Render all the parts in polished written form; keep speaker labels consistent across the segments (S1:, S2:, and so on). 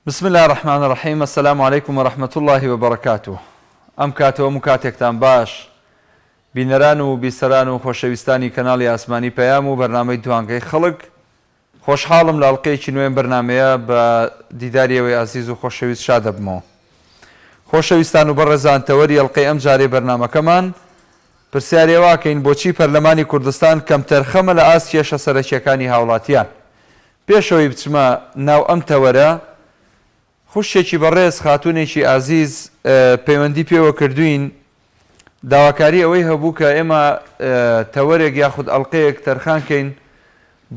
S1: بسم الله الرحمن الرحيم. السلام عليكم ورحمة الله وبركاته. ئەم کاتەوە مکاتێکتان باش بینەران و بیسەران و خۆشەویستانی کەناڵی ئاسمانی پەیام و بەرنامەی دوانگەی خەڵک، خۆشحاڵم لە ئەڵقەیەکی نوێم بەرنامەیە بە دیداریەوەی ئازیز و خۆشەویست شاد دەبمەوە. خۆشەویستان و بەڕێزانتەوەری ئەڵقەی ئەم جارەی بەرنامەکەمان پرسیارێواکەین بۆچی پەرلەمانی کوردستان کەم تەرخەمە لە ئاست کێشە سەرەکیەکانی هاوڵاتیان. پێشەوەی بچمە ناو ئەم تەوەرە، خوشێکی بەڕێز خاتونێکی ئازیز پەیوەندی پێوە کردوین، داواکاری ئەوەی هەبوو کە ئێمە تەوەرێک یاخود ئەڵقەیەک تەرخانکەین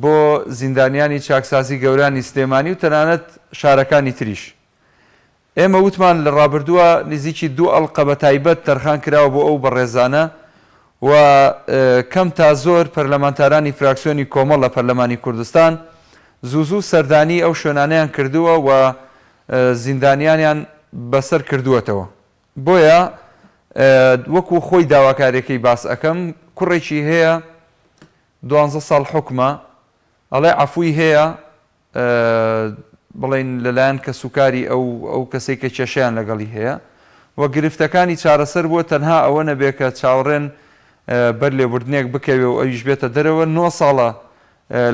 S1: بۆ زیندانیانی چاکسازی گەورانی سلێمانی و تەنانەت شارەکانی تریش. ئێمە وتمان لە ڕابردووە نزیکی 2 ئەڵقە بە تایبەت تەرخان کراوە بۆ ئەو بەڕێزانە و کەم تا زۆر پەرلەمانتارانی فراکسیۆنی کۆمەڵ لە پەرلەمانی کوردستان زوو سەردانی ئەو شوێنانەیان کردووە و زیندانیانیان بەسەر کردووەتەوە. بۆیە وەکو خۆی داواکارێکی باس ئەەکەم، کوڕێکی هەیە 12 ساڵ حکومە، ئەڵێ عەفووی هەیە بڵێن لەلایەن کە سوکاری ئەو کەسێک کە کێشەیان لەگەڵی هەیە و گرفتەکانی چارەسەر بووە تەنها ئەوە نەبێت کە چاوەڕێن بەر لێبوردنێک بکەوێ و ئەویش بێتە دەرەوە. 9 ساڵە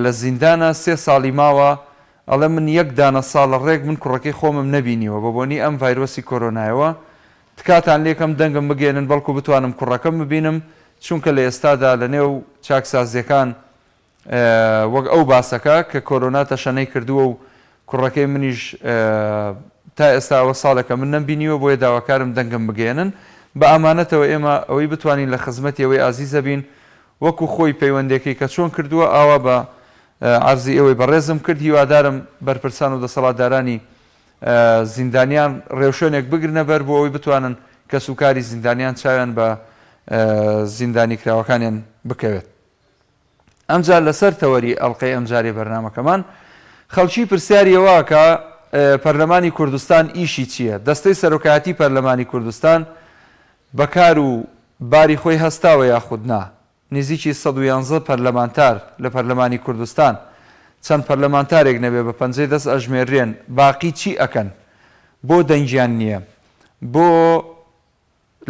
S1: لە زیندانە، 3 ساڵی ماوە. ئەڵێ من یەک دانە ساڵە ڕێک من کوڕەکەی خۆمم نەبینیوە بە بۆنی ئەم ڤایرۆسی کۆرۆنایەوە. تکاتان لێکم دەنگم بگێنن بەڵکو بتوانم کوڕەکەم ببینم، چونکە لە ئێستادا لە نێو چاکسازیەکان وەک ئەو باسەکە کە کۆرۆنا تەشەنەی کردووە و کوڕەکەی منیش تا ئێستاوە ساڵێکە من نەمبینیوە، بۆیە داواکارم دەنگم بگێنن. بە ئامانەتەوە ئێمە ئەوەی بتوانین لە خزمەتی ئەوەی ئازیزە بین، وەکو خۆی پەیوەندێکی کە چۆن کردووە ئاوا بە عەرزی ئەوەی بەڕێزم کرد. هیوادارم بەرپرسان و دەسەڵاتدارانی زیندانیان ڕێوشێنێک بگرنە بەر بۆ ئەوەی بتوانن کە سوکاری زیندانیان چاویان بە زیندانی کراوەکانیان بکەوێت. ئەمجار لەسەر تەوەری ئەڵقەی ئەمجارێ بەرنامەکەمان خەڵکی پرسیاریەوە کە پەرلەمانی کوردستان ئیشی چییە؟ دەستەی سەرۆکایەتی پەرلەمانی کوردستان بەکار و باری خۆی هەستاوە یاخود نا؟ نزیکی 111 پەرلەمانتار لە پەرلەمانی کوردستان، چەند پەرلەمانتارێک نەبێ بە پەنجەی دەست ئەژمێرێن، باقی چی ئەکەن؟ بۆ دەنگیان نییە، بۆ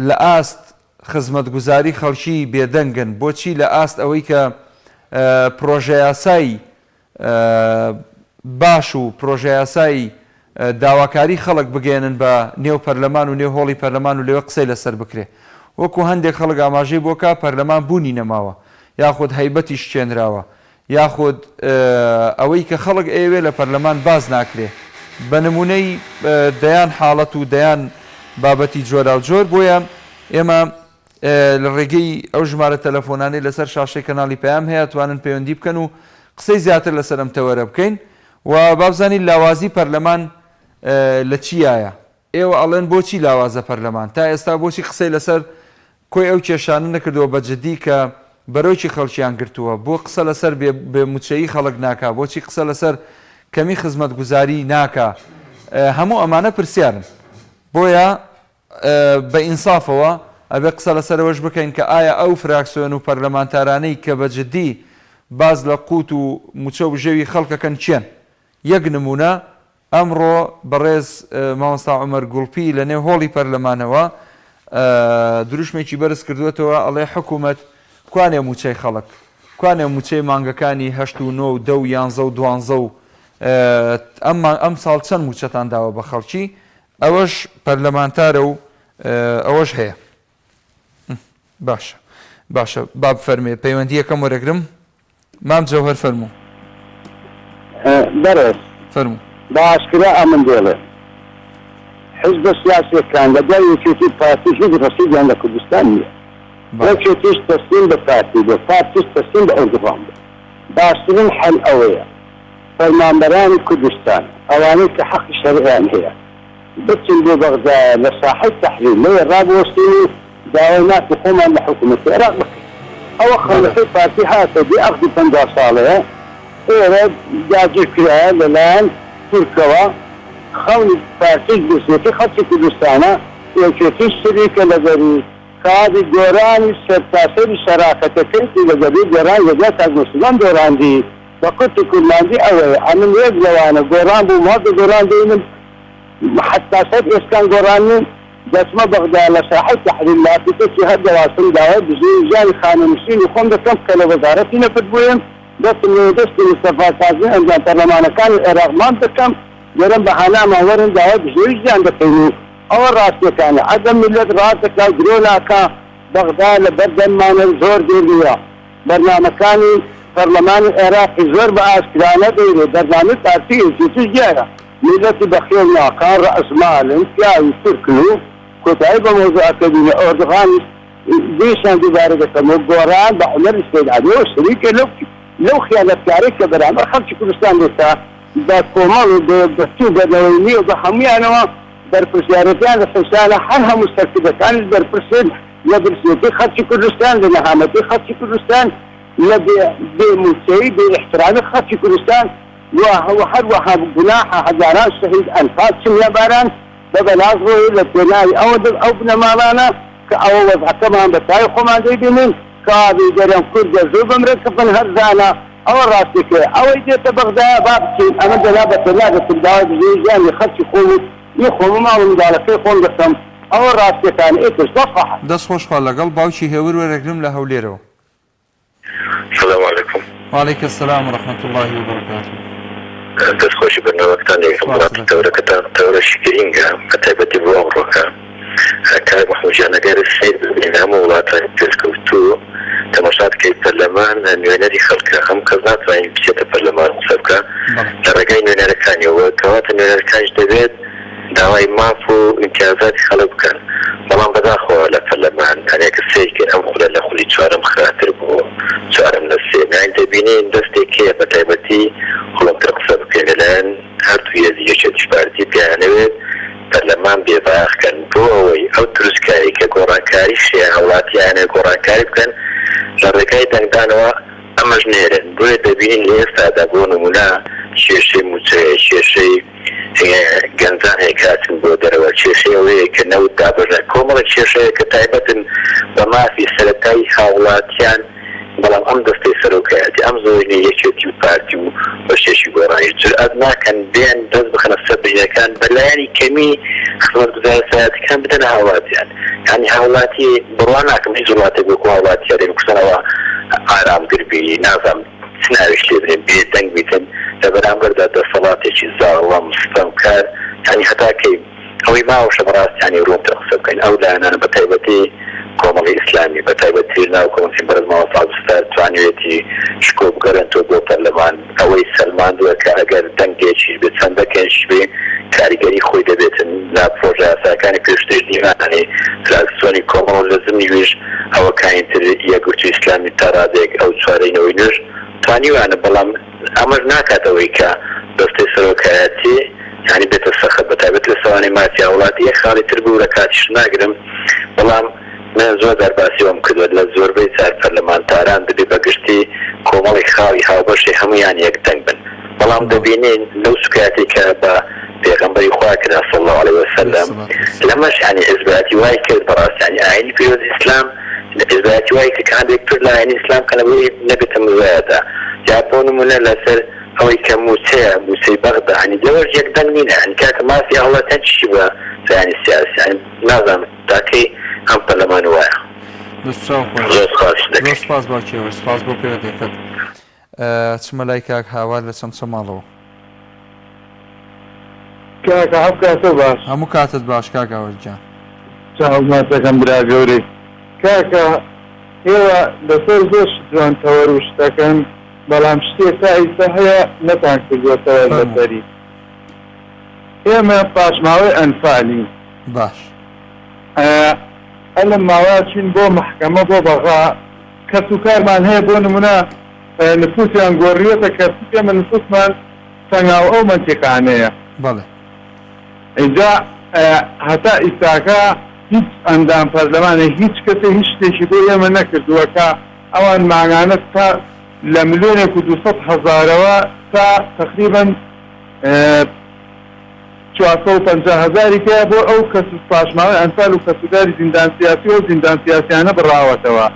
S1: لە ئاست خزمەتگوزاری خەڵکی بێدەنگن، بۆچی لە ئاست ئەوەی کە پرۆژە یاسایی باش و پرۆژە یاسایی داواکاری خەڵک بگێنن بە نێو پەرلەمان و نێو هۆڵی پەرلەمان و لێوە قسەی لەسەر بکرێ. وەکو هەندێک خەڵک ئاماژەی بۆ کە پەرلەمان بوونی نەماوە، یاخود هەیبەتی شکێنراوە، یاخود ئەوەی کە خەڵک ئەوێ لە پەرلەمان باز ناکرێ، بە نمونەی دەیان حاڵەت و دەیان بابەتی جۆرا و جۆر. بۆیە ئێمە لە ڕێگەی ئەو ژمارە تەلەفۆنانەی لەسەر شاشەی کەناڵی پەیام هەیە توانن پەیوەندی بکەن و قسەی زیاتر لەسەر ئەم تەوەرە بکەین و بابزانین لاوازی پەرلەمان لە چیایە. ئێوە ئەڵێن بۆچی لاوازە پەرلەمان؟ تا ئێستا بۆچی قسەی لەسەر کۆی ئەو کێشانە نەکردووە بە جددی کە بەرەوکی خەڵکیان گرتووە؟ بۆ قسە لەسەر بێموچەیی خەڵک ناکا؟ بۆچی قسە لەسەر کەمی خزمەتگوزاری ناکا؟ هەموو ئەمانە پرسیارن. بۆیە بە ئینسافەوە ئەبێ قسە لەسەرەوەش بکەین کە ئایا ئەو فراکسیۆن و پەرلەمانتارانەی کە بە جددی باز لە قوت و موچە و ژێوی خەڵکەکەن چێن؟ یەک نمونە ئەمڕۆ بەڕێز مامۆستا عومەر گوڵپی لە نێو هۆڵی پەرلەمانەوە دروشمێکی بەرز کردوێتەوە، ئەڵێ حکوومەت کوانێ موچەی خەڵک، کوانێ موچەی مانگەکانی 8 و 9 و 10 و 11 و 12 و ئەم ساڵ چەند موچەتان داوە بە خەڵکی؟ ئەوەش پەرلەمانتارە و ئەوەش هەیە. باشە با بفەرمێ پەیوەندی یەکەم وەرەگرم. مام جەوهەر فەرموو.
S2: بەڕێز
S1: فەرموو.
S2: باشکرا ئەمن دێڵێ حزب سیاسیەکان لەگەڵ یەکێتی پارتی هیچ ڕەسیدیان لە کوردستان نییە. یەکێتیش تەسلیم بە پارتی بێ، پارتیش تەسلیم بە ئەردوغان بێ. باشترین حەل ئەوەیە فەرمانبەرانی کوردستان ئەوانەی کە حەقی شەرعیان هەیە بچن بۆ بەغدا لە ساحەی تەحلیل لەوێ ڕابوەستین و داوای ناتی خۆمان لە حکوومەتی عێراق بکەین. ئەوە خەڵەکەی پارتی هاتە بێ عەقدی 50 ساڵەیە ئێرە داگیر کرایە لەلایەن تورکەوە. خەڵی پارتی دەستێتی خەڵکی کوردستانە یەکێتیش سریکە لەگەری کاری گۆرانی سەرتاسەری شەراکەتەکەی لەگەری گۆران وەزارەتی تاجمەسلمان دۆڕاندی بە قوتی کورماندی ئەوەیە ئەمن یەک لەوانە گۆران بوو مادە گۆران دێنم حتى سيد إسكان قراني دسمة بغداد لساحة تحرير الله في تسي هذا واصل دعوة بزي جاني خانة مسين وخون ده كم كلا وزارتي نفد بوهم بس اللي دست مصطفى كاظمي عندنا برلمان كان العراق ما بكم جرم بحانا ما ورن دعوة بزي جان ده أول راسي كان عدم ملت راسك لا جرولا كا بغداد لبردن ما نزور ديريا برنامج كاني برلمان العراقي زور بأسكرانة ديري برنامج تأثير في تجارة ملتي بخيرنا كان رأس مال انتياي تركلو كتايبا موضوع كبيرة أردغان ديشان دي بارقة مقوران بحمر السيد عدو شريكة لو خيانة كاريكا برامج خلش كلستان ديسا دا كومال بفتو بدويني وبحمي أنا برفسيارتان الفسالة حنها مستركبة كان البرفسين لبرسيتي خلش كلستان لنهامتي خلش كلستان بموسيقى باحترام خلش كلستان وهو حروها بجناحها هزاران شهيد أنفاس سمية باران ببلازغو إلى الدناي أو ابن مالانا كأو وضع كمان بتاعي خمان دي بمين كابي جرم كرد زوب مركب من هرزانا أو راسك أو إجيت بغداد بابتين أنا جلابة لا تبدأ بزيجان يخلش يخوم ما وندالك يخوم قسم أو راسك كان إيش صفحة
S1: دەست خۆش خوا لەگەڵ باوکی هێور وەرەگرم لە هەولێرەوە.
S3: السلام عليكم.
S1: وعليك السلام ورحمة الله وبركاته.
S3: دەست خۆشی بەرنامەکتانی وڵاتی تەورەکەتان تەورەشی گرینگە بە تایبەتی بۆ ئەمڕۆکە کای محمودجان ئەگەر سیر ببینین هەموو وڵاتانی پێشکەوتوو تەماشاکەی پەرلەمان نوێنەری خەڵکە هەم کەس ناتوانین بچێتە پەرلەمان قسە بکە لە ڕێگای نوێنەرەکانیەوە کەواتە نوێنەرەکانیش دەبێت داوای ماف و امتیازاتی خەڵک بکەن بەڵام بەداخەوە لە پەرلەمان هەنێکە سێکن ئەم خولە لە خولی چوارەم خراتر بوو چوارەم لە سێ ناین دەبینین دەستێکەیە بە تایبەتی خڵمتر قسە بکەین لەلایەن هەردوو یەکێتی پارتی پێیانەوێت پەرلەمان بێباخکەن بۆ ئەوەی ئەو دروستکاری کە گۆڕانکاری شێ هەوڵاتیانە گۆڕانکاری بکەن لە ڕێگای دەنگدانەوە ئەمەش نێرن بۆیە دەبینین لە ئێستادا بۆ نمونە کێشەی موچەیە کێشەی گەنجان هەیە کاتن بۆ دەرەوە کێشەیەوەیە کە نەوت دابژە کۆمەڵە کێشەیە کە تایبەتن بە مافی سەرەتایی هاوڵاتیان بەڵام ئەم دەستەی سەرۆکایەتی ئەم زۆرینە یەکێتی و پارتی و بەشێشی گۆڕانی جورئەت ناکەن بێن دەست بخەنە سەر بژنەکان بەلایانی کەمی خزمەتگوزارە سەرەتیەکان بدەنە هاوڵاتیان یعنی هاوڵاتی بڕوا ناکەم هیچ وڵاتێک وەکو هاوڵاتیان دێن کوسەنەوە ئارامگربی نازانم سناویش لێ بنێن بێدەنگ بیتن لە بەرامبەردا دەسەڵاتێکی زاڵە مستەمکار یعنی هەتاکەی ئەوەی ماوەشە بەڕاستیانی ڕوونتر قسە بکەین ئەو لایەنانە بە تایبەتی کۆمەڵی ئیسلامی بە تایبەتی ناو کۆمسیل بەرزماوە سازستان توانوێتی شکۆ بگەڕێنەوە بۆ پەرلەمان ئەوەی سەلماندووە کە ئەگەر دەنگێکی بێت چەندەکەش بێ کاریگەری خۆی دەبێتن لە پرۆژە یاساکانی پێشتر دیمانێ ترانزیسیۆنی کۆمەڵ لە زمانی وێژ ئەوەکانیتر یەکگرتووی ئیسلامی تا ڕادێک ئەو چوارەینەوەی نوێژ توانیوانە بەڵام ئەمەش ناکاتەوەی کە دەستەی سەرۆکایەتی یعنی بێتە سەخت بە تایبەت لە سەوانەی مافیا وڵاتی خاڵی تر بوو لە کاتیش ناگرم بەڵام من زۆر دەرباسیەوەم کردووە لە زۆربەی چار پەرلەمانتاران دەبێ بەگشتی کۆمەڵی خاوی هاوبەشی هەمویان یەکدەنگ بن بەڵام دەبینین لەو سوکاتی کە بە پێغەمبەری خوا کرا صلی الله علیه وسلم لەمەش یعنی حزبەتی وای کرد بەڕاستی یعنی ئاینی پیرۆزی ئیسلام حزبەتی وای کرد کە هەندێک تر لە ئاینی ئیسلام کە لەبەوەی نەبێتە مزایەدا یا بۆ نمونە لەسەر ئەوەی کە موسەیە موسەی بەغدا ینی لەوەش یەکدەنگ نینە ینی کاتە مافی هەوڵاتیان چی بە ینی سیاسی ینی نازانم تاکەی ئەم پەرلەمان وایە
S1: زۆر سپاس باوکیەوە سپاس بۆ پێوەدەکەت چمە لای کاک هاوار لە چەمچە ماڵەوە
S4: کاکە هەم کاتە باش
S1: هەموو کاتت باش کاک هاوەرجان
S4: چاوماتەکەم برا گەورەی کاکە ئێوە لەسەر زۆر جوان تەوەروش دەکەن بەڵام شتێک تا ئیستا هەیە نەتان کردوەتەوە لەسەری ئێمە پاشماوەی ئەنفالی
S1: باش
S4: ئەلم ماواچین بۆ محکەمە بۆ بەغا کەس و کارمان هەیە بۆ نمونە نفوسیان گۆڕیەتە کە ئێمە نفوسمان تەنگاو ئەو منتیقانەیە
S1: بەڵێ
S4: اینجا هەتا ئیستاکە هیچ ئەندام پەرلەمانە هیچ کەسێ هیچ شتێکی بۆ ئێمە نەکردووە کە ئەوان ماگانە تا لە ملیۆنێک و 200,000ەوە تا تقریبا 450,000 کە بۆ ئەو کەس پاشماوەی ئەنفال و کەسوداری زیندان سیاسی و زیندان سیاسیانە بڕاوەتەوە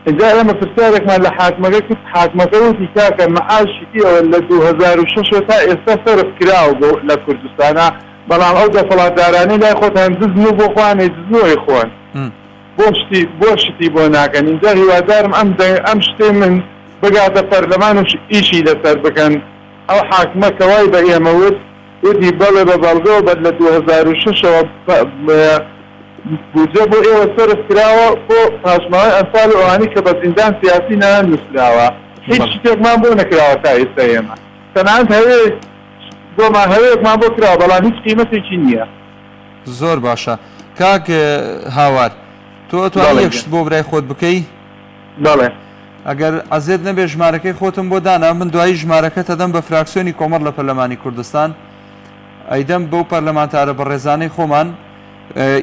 S4: اینجا ئێمە پرسیارێکمان لە حاکمەکە کرد حاکمەکە وتی کاکە مەعاشی ئەوە لە 2006 تا ئێستا سەرف کراوە بۆ لە کوردستانە بەڵام ئەو دەسەڵاتدارانی لای خۆتان دزن و بۆ خوانێ دزنەوەی خۆن بۆ شتی بۆ ناکەن اینجا هیوادارم ئەم شتێ من بگاتە پەرلەمان و ئیشی لەسەر بکەن ئەو حاکمە کەوای بە ئێمە وتی بەڵێ بە بەڵگەوە بەد لە 2006ەوە بودجە بۆ ئێوە سەرف کراوە بۆ پاشماوەی ئەمساڵ ئەوانی کە بە زیندان سیاسی نان نووسراوە هیچ شتێکمان بۆ نەکراوە تا ئێستا ئێمە تەنانەت هەوێ بۆمان هەوەیەکمان بۆ کراوە بەڵام هیچ قیمەتێکی نییە.
S1: زۆر باشە کاک هاوار تۆ توانی یەکشت بۆ برای خۆت بکەی؟
S4: بەڵێ
S1: ئەگەر ئەزێت نەبێ ژمارەکەی خۆتم بۆ دانا من دوایی ژمارەکەت دەدەم بە فراکسیۆنی کۆمەڵ لە پەرلەمانی کوردستان ئەیدەم بەو پەرلەمانتارە بە ڕێزانەی خۆمان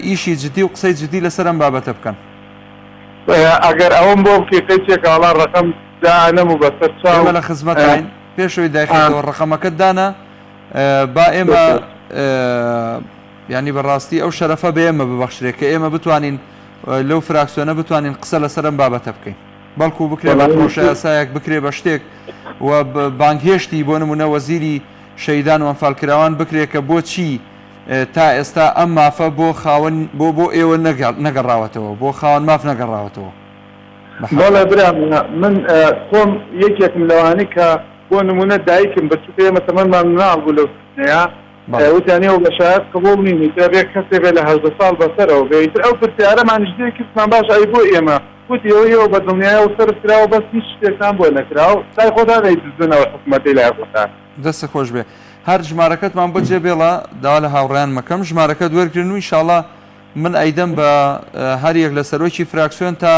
S1: ئیشی جدی و قسەی جدی لەسەر ئەم بابەتە بکەن.
S4: ئەگەر ئەوم بۆ بکەیتێک ئاڵان ڕقم دانەم و بەسەر چاوە
S1: لە خزمەتین پێشەوەی داخەوە ڕقەمەکەت دانا با ئێمە ینی بەڕاستی ئەو شەرەفە بە ئێمە ببەخشرێت کە ئێمە بتوانین لەو فراکسیۆنە بتوانین قسە لەسەر ئەم بابەتە بکەین بەڵکو بکرێت بە خۆشە یاسایەک بکرێ بە شتێک و بانگهێشتی بۆ نمونە وەزیری شەیدان و ئەنفالکراوان بکرێت کە بۆچی تا ئێستا ئەم مافە بۆ خاوەن بۆ ئێوە نەگەڕاوەتەوە بۆ خاوەن ماف نەگەڕاوەتەوە.
S4: بەڵێ برام من خۆم یەکێکم لەوانی کە بۆ نمونە دایکم بەچووکە ئێمە تەمەنمان مناڵ بوو لەو سنەیە وتیانەوە بە شایەت قبوڵ نینی بێ کەسێک لە 18 ساڵ بەسەرەوە بێتتر ئەو پرسیارەمان ژدەی کەسمان باش ئەی بۆ ئێمە وتی ئەوەیەوە بە دڵنیایە و سەرف کراوە بەس هیچ شتێکتان بۆ نەکراوە لای خۆتان دەیدزنەوە حکومەتی لای خۆتان
S1: دەستە خۆش بێ هەر ژمارەکەتمان بۆ جێبێڵە داوا لە هاوڕیان مەکەم ژمارەکەت وەرگرن و ئینشاڵڵا من ئەیدەم بە هەر یەک لە سەرۆکی فراکسیۆن تا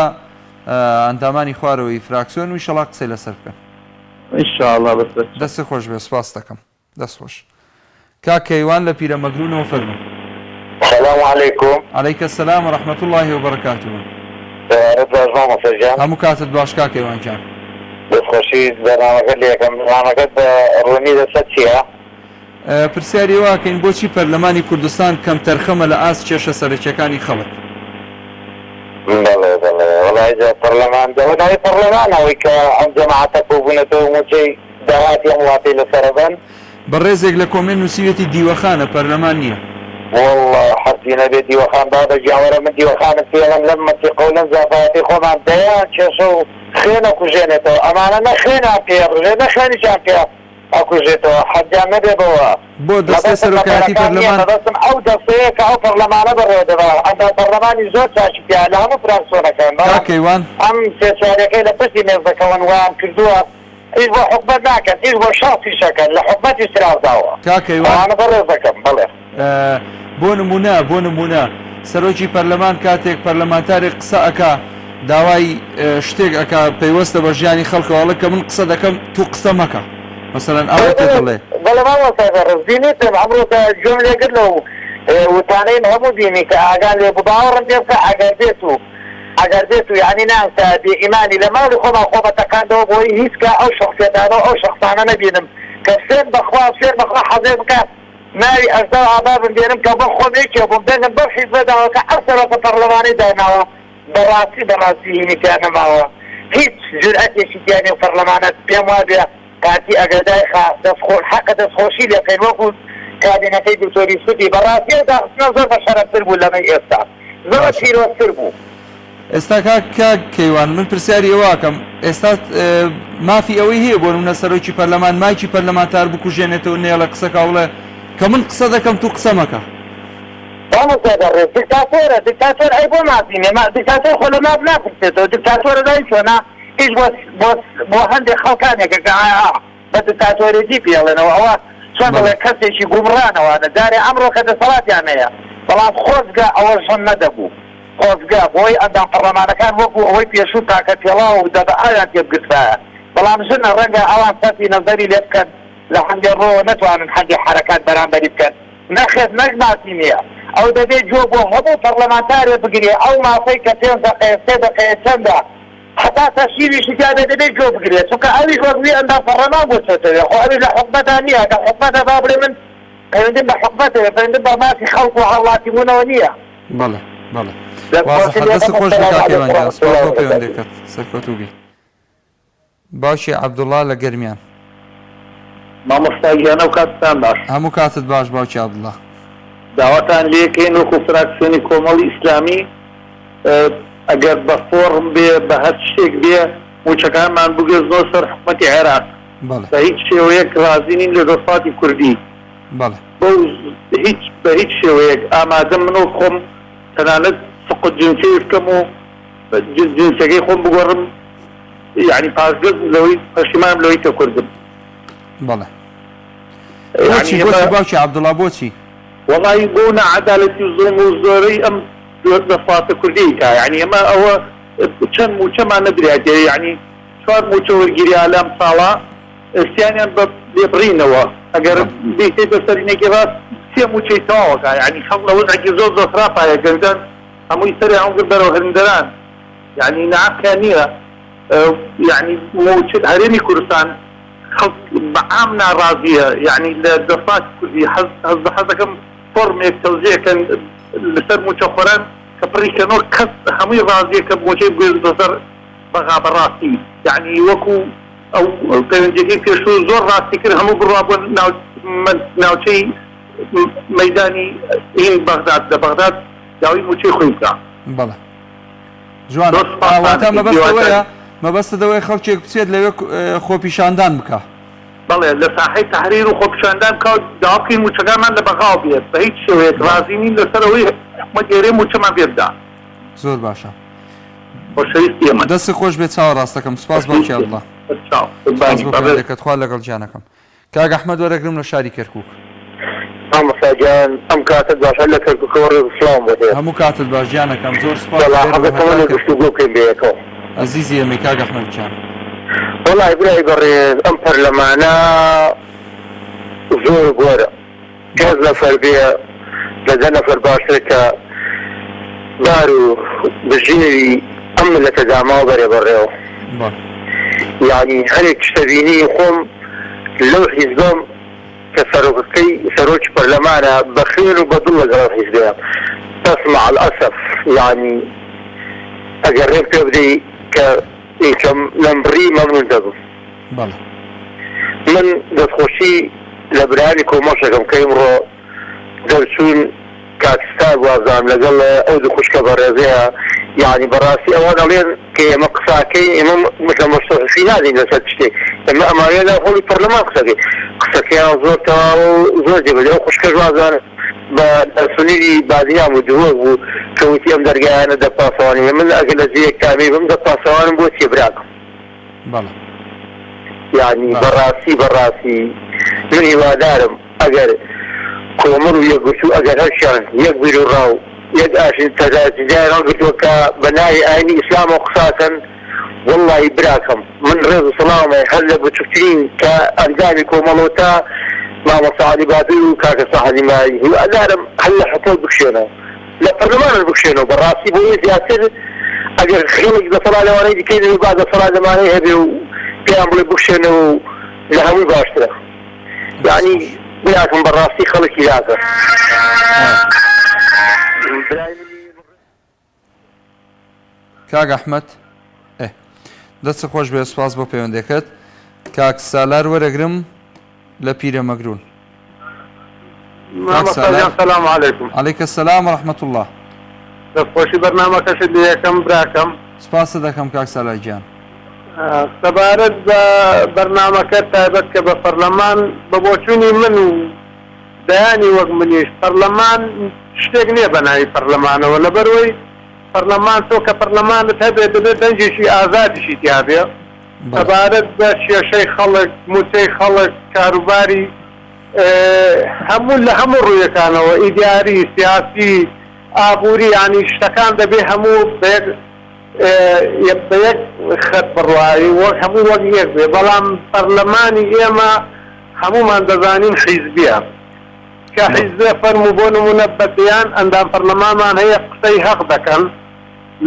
S1: ئەندامانی خوارەوەی فراکسیۆن و ئینشاڵڵا قسەی لەسەر بکەن
S4: ئینشاڵڵا بەس
S1: دەستی خۆش بێ سپاس دەکەم دەست خۆش کاک کەیوان لە پیرەمەگرونەوە فەرموو.
S3: السلام عليكم.
S1: عليك السلام ورحمة الله وبركاته. هەموو کاتت باش کاک کەیوان جان.
S3: دەستخۆشی بەرنامەکەت لێ یەکەم بەرنامەکەت بە ڕوونی دەسەد چییە؟
S1: پرسیاری واکەین بۆچی پەرلەمانی کوردستان کەم تەرخەمە لە ئاست کێشە سەرەکیەکانی خەڵک؟
S3: بەڵێ بەڵێ وەڵای پەرلەمان دەوەدای پەرلەمانەوەی کە ئەم جەماعەتە کۆبوونەتەوە موچەی داهاتی هەم وڵاتی لەسەرەبەن
S1: بەڕێزێک لە کۆمێن نووسیوێتی دیوەخانە پەرلەمان نییە.
S3: والله حەزی نەبێت دیوەخان بابە گیاوەرە من دیوەخانت پێڵم لەم مەتیقە و لەم زافاەتی خۆمان دەیان کێشە و خوێنە کوژێنێتەوە ئەمانە نەخوێنان پێ ڕژێ نەخوێنیشان پێ ئەکوژێتەوە حەجیان نەبێتەوە
S1: بۆ دەستەی سەرۆکایەتی پەرلەمان
S3: بەدەستم ئەو دەستەیە کە ئەو پەرلەمانە بەڕێدەبا ئەمدا پەرلەمانی زۆر چاکی پێ لە هەموو فراکسیۆنەکان
S1: کاکەیوان
S3: ئەم سێ چارەکەی لە پشتی مێزەکەون وان کردووە هیچ بۆ حکومەت ناکەن هیچ بۆ شەخصی شەکەن لە حکومەتی استراوداوە
S1: کاکەیوانە
S3: بەڕێز دەکەم بڵێ
S1: بۆ نمونە سەرۆکی پەرلەمان کاتێک پەرلەمانتارێک قسە ئەکا داوای شتێک ئەکا پەیوەستە بە ژیانی خەڵکەوەڵە کە من قسە دەکەم تو قسە مەکە مەسەڵەن ئەوە پێ دەڵێ
S3: ڕزبینیتم ئەمڕۆکە گوێم لێگرت لەو وتانەی هەموو بینی کە ئاگان لێ باوەڕم پێ بکە ئەگەر دێت و یعنی نانسا بێ ئیمانی لە ماڵی خۆمان خۆبەتەکاندەوە بۆی هیچ کە ئەو شخصێتانەوە ئەو شخصانە نەبینم کە فێر بەخوا حەزێ بکات ناوی ئەزدا و ئابا بنبێنم کە بە خۆمێکێ بووم دەنگم بەر حیزبەداوە کە ئەو سەرۆکە پەرلەمانی داناوە بەڕاستی هینیکیان نەماوە هیچ جورئەتێکی تیانی و پەرلەمانەت پێم وا بێ کاتی ئەگەدای حەقە دەستخۆشی لێکەین وەکو کابینەکەی دکتۆری سوودی بەڕاستی ئەو داخستنە زۆر بەشەرەتر بوو لەمەی ئێستا زۆر پیرۆزتر بوو.
S1: ئێستا کاک کەیوان من پرسیاری ئەوواکەم ئێستا مافی ئەوەی هەیە بۆ نمونە سەرۆکی پەرلەمان مایکی پەرلەمانتار بکوژێنێتەوە نێڵە قسەکەوڵێ کە من قسە دەکەم تو قسە مەکە
S3: دیکتاتۆر ئەی بۆ مافینێ دیکتاتۆر خۆ لە ماف ناپرسێتەوە دیکتاتۆرە لای چۆنا هیچ بۆ هەندێک خەڵکانێکە کە بە دیکتاتۆرێتی پێڵێنەوە ئەوە چۆن بڵێ کەسێکی گومڕانەوەە دارێ ئەمڕۆ کە دەسەڵاتیان هەیە بەڵام خۆزگە ئەوە ژەن نەدەبوو خۆزگە بۆی ئەندام پەرلەمانەکان وەکو ئەوەی پێشوو تاکە پێڵاو و دەبە ئاویان تێبگرتایە بەڵام ژنە ڕەنگە ئەوان سەتی نەزەری لێ بکەن لە هەندێ ڕۆوە نەتوانن هەندێک حرەکات بەرامبەری بکەن نەخێت نەکماسی نییە ئەو دەبێت جۆ بۆ هەموو پەرلەمانتارێ بگرێ ئەو مافەی کە 5 دقەیە 3 دقەیە چەندە حتا تەشیریشی تیادا دەبێت جۆ بگرێت چونکە ئەویش وەکوی ئەندام پەرلەمان بۆ چێتەوێ خۆ ئەویش لە حکومەتدا نییە کە حکومەتە با بڵێ من پەیوەندیم بە حکومەتەوێ پەیوەندیم بە مافی خەڵک و هەڵاتی بوونەوە نییە.
S1: بەڵێ بەڵێ دەست خۆش کاکەوان سپاس بۆ پەیوەندێکت سەرکەوتوو باشی عەبدوڵڵا لە گەرمیان
S2: مامۆستای گیانە و کاتتان باش
S1: هەموو کاتت باش باوکی عەبدوڵڵا
S5: داواتان لێکەین وەکو فراکسیۆنی کۆمەڵی ئیسلامی ئەگەر بە فۆرم بێ بە هەر شتێک بێ موچەکانمان بگەزنەوە سەر حکومەتی عێراق بە هیچ شێوەیەک رازی نین لە دەسەڵاتی کوردی بە هیچ شێوەیەک ئامادەم منەوە خۆم تەنانەت فقد جنسی بکەم و جنسەکەی خۆم بگۆڕم یعنی پاسگەز لەوەی پەشیمانم لەوەی کە کوردم.
S1: بەڵێ بۆچی باوکی عەبدوڵڵا بۆچی؟
S5: وەڵی بۆ نەعەدالەتی و زۆم و زۆرەی ئەم دەسەڵاتە کوردی کا یعنی ئەمە ئەوە چەند موچەمان نەدرێت یعنی 4 موچە وەرگیری لەم ساڵە ئەستیانیان بە لێبڕینەوە ئەگەر بیتێ بەسەرینێکی ڕاست 3 موچەی تەواوەکە یعنی خەڵک لە وەزعێکی زۆر زۆر خراپایە گەنجان هەمووی سەری هەڵگر بەرەوە هەرندەران یعنی نعەقیان نییە یعنی موچە هەرێمی کوردستان خەڵک بەعام ناڕازیە یعنی لە دەسەڵاتی کوردی حەزەکەم فۆرمێک تەوزیعکەن لەسەر موچە خۆران کە پڕیکەنەوە کەس هەمووی ڕازیە کە موچەی بگوێزنەوە سەر بەغا بەڕاستی یعنی وەکو ئەو پەیوەندیەکەی پێشوو زۆر ڕاستی کرد هەموو بڕوا بۆ ناوچەی مەیدانی هین بەغداد لە بەغداد داوای موچەی خۆی بکە.
S1: بەڵێ جوان ئاواتە مەبەستەوەی خەڵکێک بچێت لەوێ خۆپیشاندان بکە.
S5: بەڵێ لە ساحەی تەحریر و خۆپیشاندان بکە و داوا بکەین موچەکانمان لە بەغاو بێت بە هیچ شێوەیەک ڕازی نین لەسەرەوەی حکومەت ئێرە موچەمان پێبدا.
S1: زۆر باشە
S5: خۆشەویستی ئێمە
S1: دەستی خۆش بێت چاوە ڕاستەکەم سپاس باوکی عەبدوڵڵا بەڕێکت خوا لەگەڵ گیانەکەم. کاک ئەحمەد وەرەگرم لە شاری کەرکووک.
S3: ئەمەساجان ئەم کاتت باشە لە کەرکووکەوە ڕێزسڵام بێت
S1: هەموو کاتت باش گیانەکەم زۆر سپاس
S3: گفتوگۆ بکەین بێتەوە
S1: عەزیزی ئەمەی کاک ئەحمەد جان.
S3: وەڵای برای بەڕێز ئەم پەرلەمانە زۆر گۆرە 10 نەفەر بێ لە 10 نەفەر باشتر کە دار و بژێری ئەم ملەتە داماوە بەرێ بەڕێوە یعنی هەرێک شتەبینی خۆم لەو حیزبم کە سەرۆکی پەرلەمانە بەخێر و بەدڵ لەگەڵ حیزبەیە بەس مع الأسف یعنی ئەگەر ڕێک پێ بدەی کە ئیکەم لەمبڕی مەمنون دەبم. من دەستخۆشی لە برانی کۆمەڵشەکەم کە ئیمڕۆ دەرچوون کاکستان وازان لەگەڵ ئەو دوو خوشکە بەڕێزەیە یعنی بەڕاستی ئەوە دەڵێن کە ئێمە قساکەی ئێمە لە مەشتەخی نادین لەسەر شتێک ئێمە ئەمانەیە خۆڵی پەرلەمان قسەکەیان زۆر تەواو و زۆر جێبەجێ ئەو خوشکەش وازانە بە سونیری بادیان و دووەک بوو کەوتی ئەم دەرگایانە دەپاسەوانی من ئەگەر لە جێیەک کامی بم دەپاسەوانم بۆ چێ براکەم یعنی بەڕاستی من هیوادارم ئەگەر کۆمەڵ و یەکگوتو ئەگەر هەرشیان یەک بیر و ڕاو یەک ئاشن تەجارەتیدار هەڵگرتووە کە بە ناوی ئاینی ئیسلام و قساکەن وەڵڵاهی براکەم من ڕێز و سەڵامە هەر لە بچووکترین کە ئەنجامی کۆمەڵەوە تا مامۆستا عەلی بادوور و کاکە سەعەدی مایی هیوادارم هەر لە حکومەت بکشێنەوە لە پەرلەمانە بکشێنەوە بەڕاستی بۆیە زیاتر ئەگەر خێڵێک دەسەڵات لەوانەی دیکەین با دەسەڵات لەمانەی هەبێ و پێیان بڵێ بکشێنەوە و لە هەمووی باشترە یعنی براکەم بەڕاستی خەڵکی لاکە.
S1: کاک ئەحمەد دەست خۆش بێ سپاس بۆ پەیوەندەکەت. کاک سالار وەرەگرم لە پیرەمەگرون.
S4: سلام علیکم.
S1: عەلەیکە السەلام وەڕەحمەتوڵڵا.
S4: دەستخۆشی بەرنامەکەشت لە یەکەم براکەم.
S1: سپاست دەکەم کاک سالار گیان.
S4: سەبارەت بە بەرنامەکە تایبەت کە بە پەرلەمان بە بۆچوونی من و دەیانی وەک منیش پەرلەمان شتێک نییە بە ناوی پەرلەمانەوە لەبەرەوەی پەرلەمان تۆ کە پەرلەمانت هەبێت دەبێت دەنجێکی ئازادیشی تیابێ سەبارەت بە کێشەی خەڵک موچەی خەڵک کاروباری هەموو لە هەموو ڕوویەکانەوە ئیدیاری سیاسی ئابووری ینی شتەکان دەبێ هەموو بە یەک خەت بڕوایی وەک هەموو وەک یەک بێ بەڵام پەرلەمانی ئێمە هەمومان دەزانین حیزبیە کە حیزبێ فەرموو بۆ نمونە بەدیان ئەندام پەرلەمانمان هەیە قسەی حەق دەکەن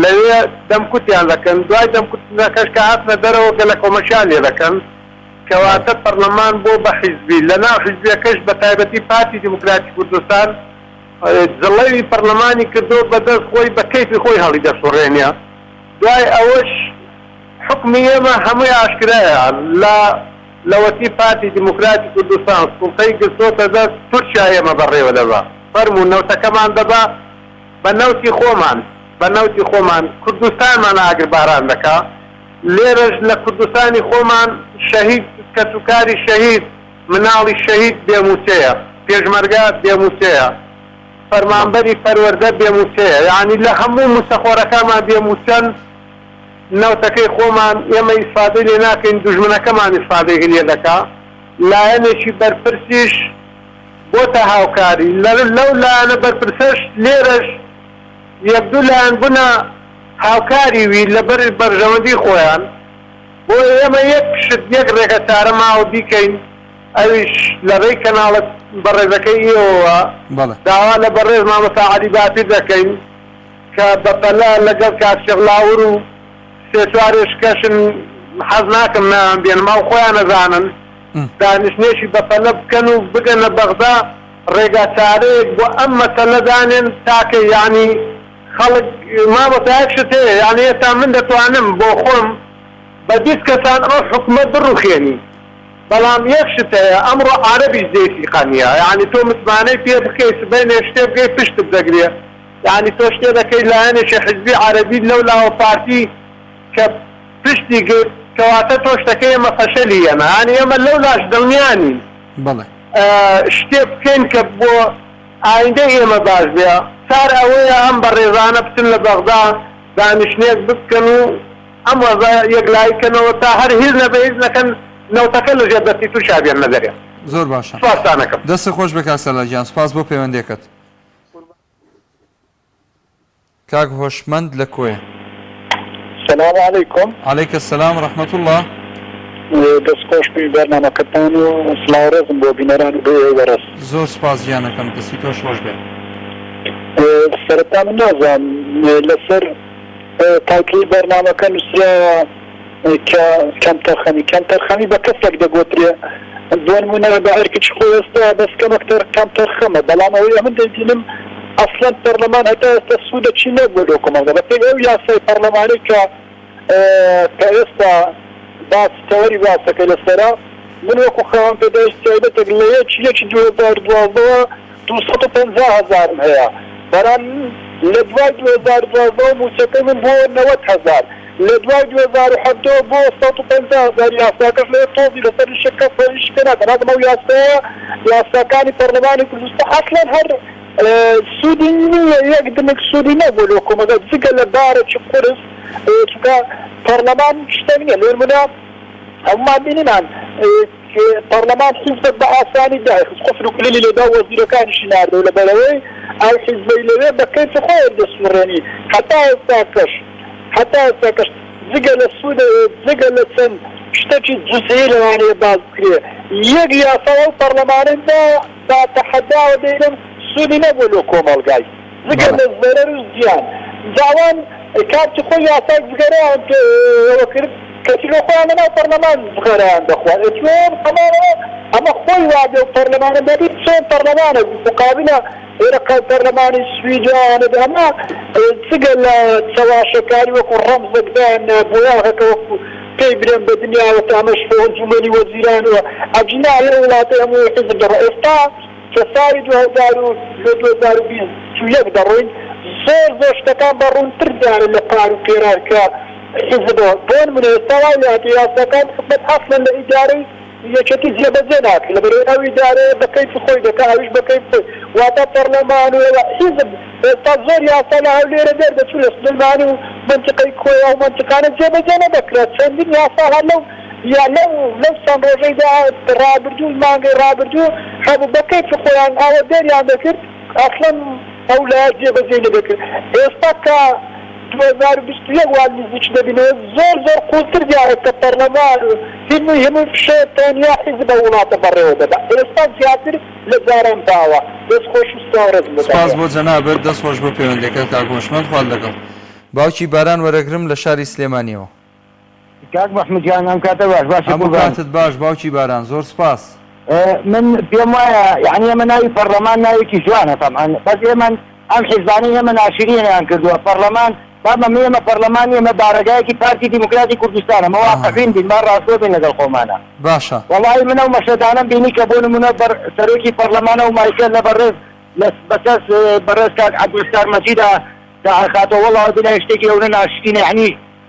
S4: لەوێ دەمکوتیان دەکەن دوای دەمکوتنەکەش کە هاتنە دەرەوە کە لە کۆمەشیالێ دەکەن کەواتە پەرلەمان بۆ بە حیزبی لە ناو حیزبیەکەش بە تایبەتی پارتی دیموکراتی کوردستان جڵەوی پەرلەمانی کردو بەدەست خۆی بە کەیفی خۆی هەڵی دەسوڕێنێ دوای ئەوەش حکمی ئێمە هەمووی ئاشکرایە لەوەتی پارتی دیموکراتی کوردستان سوڵتەی گرتوۆتە دەست تورکیا ئێمە بەڕێوە دەبا
S5: فەرموو نەوتەکەمان دەبا بە نەوتی خۆمان کوردستانمان ئاگر باران دەکا لێرەش لە کوردستانی خۆمان شەهید کەسوکاری شەهید مناڵی شەهید بێموچەیە پێشمەرگە بێموچەیە فەرمانبەری پەروەردە بێموچەیە یعنی لە هەموو موسەخۆرەکەمان بێموچەن نەوتەکەی خۆمان ئێمە ئیسفادەی لێ ناکەین دوژمنەکەمان ئیسفادەی لێ دەکا لایەنێکی بەرپرسیش بۆتە هاوکاری لەو لایەنە بەرپرسەش لێرەش یەکدوو لایەن بوونە هاوکاری وی لەبەر بەرژەوەندی خۆیان بۆ ئێمە یەک ڕێگە چارە ماوە بیکەین ئەویش لە ڕێی کەناڵە بەڕێزەکەی ئێوە داوا لە بەڕێز مامەستا عەلی باپیر دەکەین کە بەپەلە لەگەڵ کاکشێخ لاور و سێ چوارێش کەشن حەز ناکەم ناوان بێن ماو خۆیان نەزانن دانیشتێکی بەپەلە بکەن و بگەنە بەغدا ڕێگا چارەیەک بۆ ئەم مەسەلە دانێن تاکە یعنی خەڵک مامەستا شت هەیە یعنی ئێستا من دەتوانم بۆ خۆم بە بیست کەسان ئەو حکومەت بڕوخێنی بەڵام یەک شت هەیە ئەمڕۆ عەرەبیش زێتی خەنیە یعنی تۆ متمانەی پێ بکەی سبەینێ شتێ بگەی پشت بدەگرێ یعنی تۆ شتێ دەکەی لایەنێکی حیزبی عەرەبی لەو لاوە پارتی کە پشتی گرت کەواتە تۆ شتەکەی ئێمە فەشەلی ئێمە یعنی ئێمە لەو لاش دڵنیانین شتێ بکەین کە بۆ ئایندەی ئێمە باش بێ چار ئەوەیە ئەم بەڕێزانە بچن لە بەغدا دانیشتێک بکەن و ئەم وەزە یەکلایکەنەوە تا هەر هیچ نەبێ هیچ نەکەن نەوتەکە لە ژێردەستی تووشا بێن نەدەرێ
S1: زۆر باشە
S5: سپاسانەکەم
S1: دەستی خۆش بە کاک سەلاجیان سپاس بۆ پەیوەندیەکەت کاک هۆشمەند لە کۆیە
S6: السلام عليكم.
S1: عليك السلام ورحمة الله.
S6: دەستخۆش بووی بەرنامەکەتان و سلااوڕێزم بۆ بینەران بێ وەرەس
S1: زۆر سپاس گیانەکەم دەستی تۆش خۆش بێ
S6: سەرەتا من نازانم لەسەر تاکەی بەرنامەکە نووسراوە کە کەمتەرخەمی بە کەسێک دەگوترێ بۆ نمونە بە ئەرکچ خۆی ئێستا بەسکەمەکتەر کەمتەرخەمە بەڵام ئەوەی من دەبینم ئەسڵەن پەرلەمان هەتا ئێستا سوودەچی نەبووە لۆ کۆمەڵگە بەپێی ئەو یاسای پەرلەمانی کە ئێستا تەوەری باسەکە لەسەرا من وەکو خەوان پێداویست تایبەتێک لە یەکی 2012ەوە 250,000 هەیە بەرام لە دوای 2012 موچەکەی من بۆ 90,000 لە دوای 2007 بۆ 150,000 یاساکەش لە تۆزی لەسەر شەکە فەریشکە ناکەن هەدەم ئەو یاساکانی پەرلەمانی کوردستان ئەسڵەن هەر سوودی نییە یەک دمێک سوودی نەبوو لۆ کۆمەڵگە جگە لە بارێکی قورس چونکە پەرلەمان شتە نییە لێرمونە هەمومان بینینان پەرلەمان حیزبێک بە ئاسانی دایخست قفل و کلیلی لێدا وەزیرەکانیشی ناردەوە لە بەرەوەی ئەو حیزبەی لەوێ بە کەیفی خۆی دەسوڕێنی هەتا ئێستا کەش جگە لە سوود جگە لە چەند شتێکی جوزئی لەوانەیە باز بکرێ یەک یاساوە و پەرلەمانێکدا با تەحەداوە دەیرم سوودی نەبوو لۆ کۆمەڵگای جگە لە زەرەر و زیان جاوان کاتی خۆی یاسای بگەرەیان ئەوە کرد کەسی لە خۆیان لەناو پەرلەمان بگەرەیان دەخوات ئەمانەوە ئەمە خۆی وادێ و پەرلەمانە دەبێت چۆن پەرلەمانە مقابلە ئێرە پەرلەمانی سویدیانە ئەمە جگە لە چەواشەکاری وەکو ڕەمزەکدان بۆیاغەکە وەکو پێی برێن بە دنیاوە ئەمەش ئەنجومەنی وەزیرانەوە ئەجنا لە وڵاتی هەموو حیزب دەڕ ئێستا کە ساڵی 2021 دەڕۆین زۆر شتەکان بەڕوونتر دارن لە پار و پێرانکە حیزبەوە بۆ نمونە ئێستا وای لەهاتی یاساکان حکومەت ئەسڵەن لە ئیدارەی یەکێتی جێبەجێ ناکرێت لەبەرەوەی ئەو ئیدارەیە بە کەیفی خۆی دەکا ئەویش بە کەیفی خۆی واتە پەرلەمان و حیزب ئێستا زۆر یاسا لە هەولێرە دەردەچوو لە سلمانی و منتیقەی کۆی ئەو منتیقانە جێبەجێ نەدەکرێت چەندین یاسا هەر لەو چەند ڕۆژەیدا ڕابردوو مانگەی ڕابردوو هەبوو بە کەیفی خۆیان ئاوە دەریان دەکرد ئەسڵەن ئەو لایە جێبەجێ نەدەکرد ئێستا کە 2021 وان نزیک دەبینەوە زۆر قوڵتر دیارە کە پەرلەمان هەموو فشێتەنیا حیزبە وڵاتە بەڕێوە دەدا ئێستا زیاتر لە جاران باوە دەستخۆش و ستاڕێزم
S1: سپاس بۆ جەنابەت دەستخۆش بۆ پەیوەندیەکەت کاک هۆشمەند خوال لەگەڵ باوکی باران وەرەگرم لە شاری سلێمانیەوە
S2: کاک محمودجان ئەم کاتە باش
S1: هەموو کاتت باش باوکی باران زۆر سپاس
S2: من پێم وایە یعنی ئێمە ناوی پەرلەمان ناوێکی جوانە تەمان بەس ئێمە ئەم حیزبانەی ئێمە ناشرینیان کردووە پەرلەمان بابمە ئێمە پەرلەمانی ئێمە بارەگایەکی پارتی دیموکراتی کوردستانە موافقین بین با ڕاستۆ بین لەگەڵ خۆمانە
S1: باشە
S2: وەڵی منە و مەشەدانم بینی کە بۆ نمونە سەرۆکی پەرلەمانە و مایکل لە بەڕێز بەسەس بەڕێزکار عەبدولستار مەجیدە خاتەوە وەڵاو بنای شتێکی ئەو نەناشتینە یعنی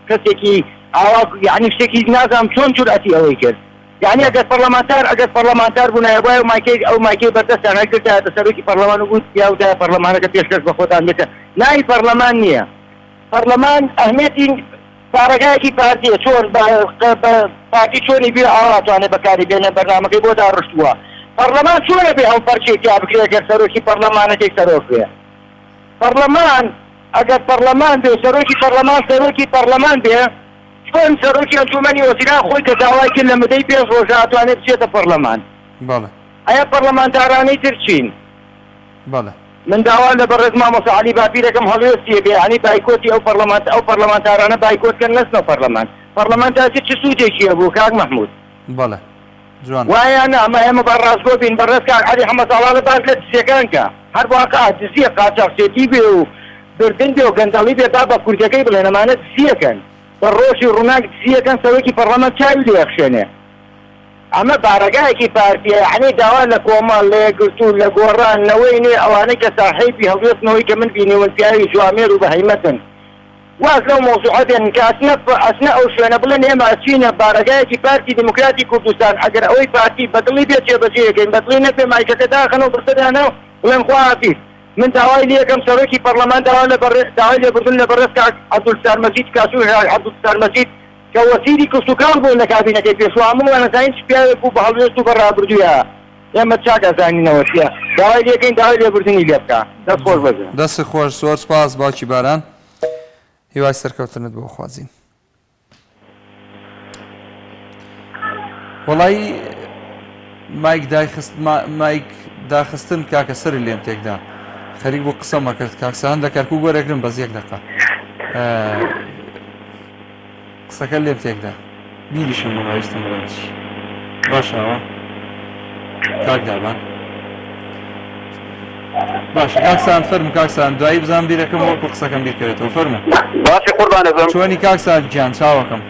S2: کەسێکی ئاوا یعنی شتێکی نازانم چۆن جورئەتی ئەوەی کرد یعنی ئەگەر پەرلەمانتار بوو نایەبووایە ئەو مایکەی بەردەستان هەرکردایەتە سەرۆکی پەرلەمان و گوت پیاودایە پەرلەمانەکە پێشکەش بە خۆتان بێتە ناوی پەرلەمان نییە پەرلەمان ئەهمیەتی پارەگایەکی پارتیە چۆن پارتی چۆنی بێ ئاواتوانێت بەکاری بێنە بەرنامەکەی بۆ داڕشتووە پەرلەمان چۆنە بێ ئەو پەرچێکیا بکرێت گەر سەرۆکی پەرلەمانەکەی سەرۆک بێ پەرلەمان ئەگەر پەرلەمان بێ سەرۆکی پەرلەمان بێ چۆن سەرۆکی ئەنجومەنی وەزیران خۆی کە داوای کرد لە مدەی 5 ڕۆژە ئەتوانێت بچێتە پەرلەمان ئەیا پەرلەمانتارانەی تر چین من داوا لە بەڕێز مامۆستا عەلی باپیرەکەم هەڵوێستیە بێ ینی بایکۆتی ئەو پەرلەمانتارانە بایکۆتکەن نەچنەوە پەرلەمان تاسی چ سوودێکی هەبوو کاک مەحموود وایە ئەمە ئێمە بەڕاستگۆ بین بەڕێز کاک عەلی حەمەداڵا باز لە دزیەکان کە هەر واقع دزیە قاچاقچێتی بێ و بردن بێ و گەندەڵی بێ با بە کوردەکەی بڵێن ئەمانە دزیەکەن بە ڕۆژی ڕووناک دزیەکەن سەرۆکی پەرلەمان چاوی لێخشێنێ ئەمە بارەگایەکی پارتیە یعنی داوا لە کۆمەڵ لە یەکگرتوو لە گۆڕانەوەی نێ ئەوانەی کە ساحێبی هەڵوێستنەوەی کە من بینیون پیاوی جوامێر و بەهەیمەتن واز لەو مۆزوعە دێن کە ئەسنە ئەو شوێنە بڵێن ئێمە ئەچینە بارەگایەکی پارتی دموکراتی کوردستان ئەگەر ئەوەی پارتی بەدڵی بێت جێبەجێەکەین بەدڵی نەبێ مایکەکە داخەنەوە بەسەدانەوە بڵێن خوا حافیز من داوای لێ یەکەم سەرۆکی پەرلەمان داوای لێبردن لە بەڕێز کاک عەبدولستار مەجید کاسوور عەبدولستار مەجید کە وەزیری کەسوکار بوو لە کابینەکەی پێشوە هەموو نەزانین چ پیاوێک بوو بە هەڵوێست و بەڕابردوویە ئێمە چاک ئەزانینەوە چییە داوای لێکەین داوای لێبردنی لێ بکە دەست خۆش بەجێ
S1: دەست خۆش زۆر سپاس باوکی باران هیوای سەرکەوتنت بۆ خوازین وەڵی مایک داخستن کاکە سەری لێم تێکدا خەریک بۆ قسەمە کرد کاکسان دەکەرک و گۆرەگرم بەز یەک دەقا قسەکە لێم تێکدا بیریشم ویستم بڵێم چی باشەوە کاک دابان باشە کاکسان فەرمو کاکسان دوایی بزان بیرەکەم وەکو قسەکەم بیرکەوێتەوە فەرمو
S3: باشی قوربانەکەم
S1: چۆنی کاکسان گیان چاوەکەم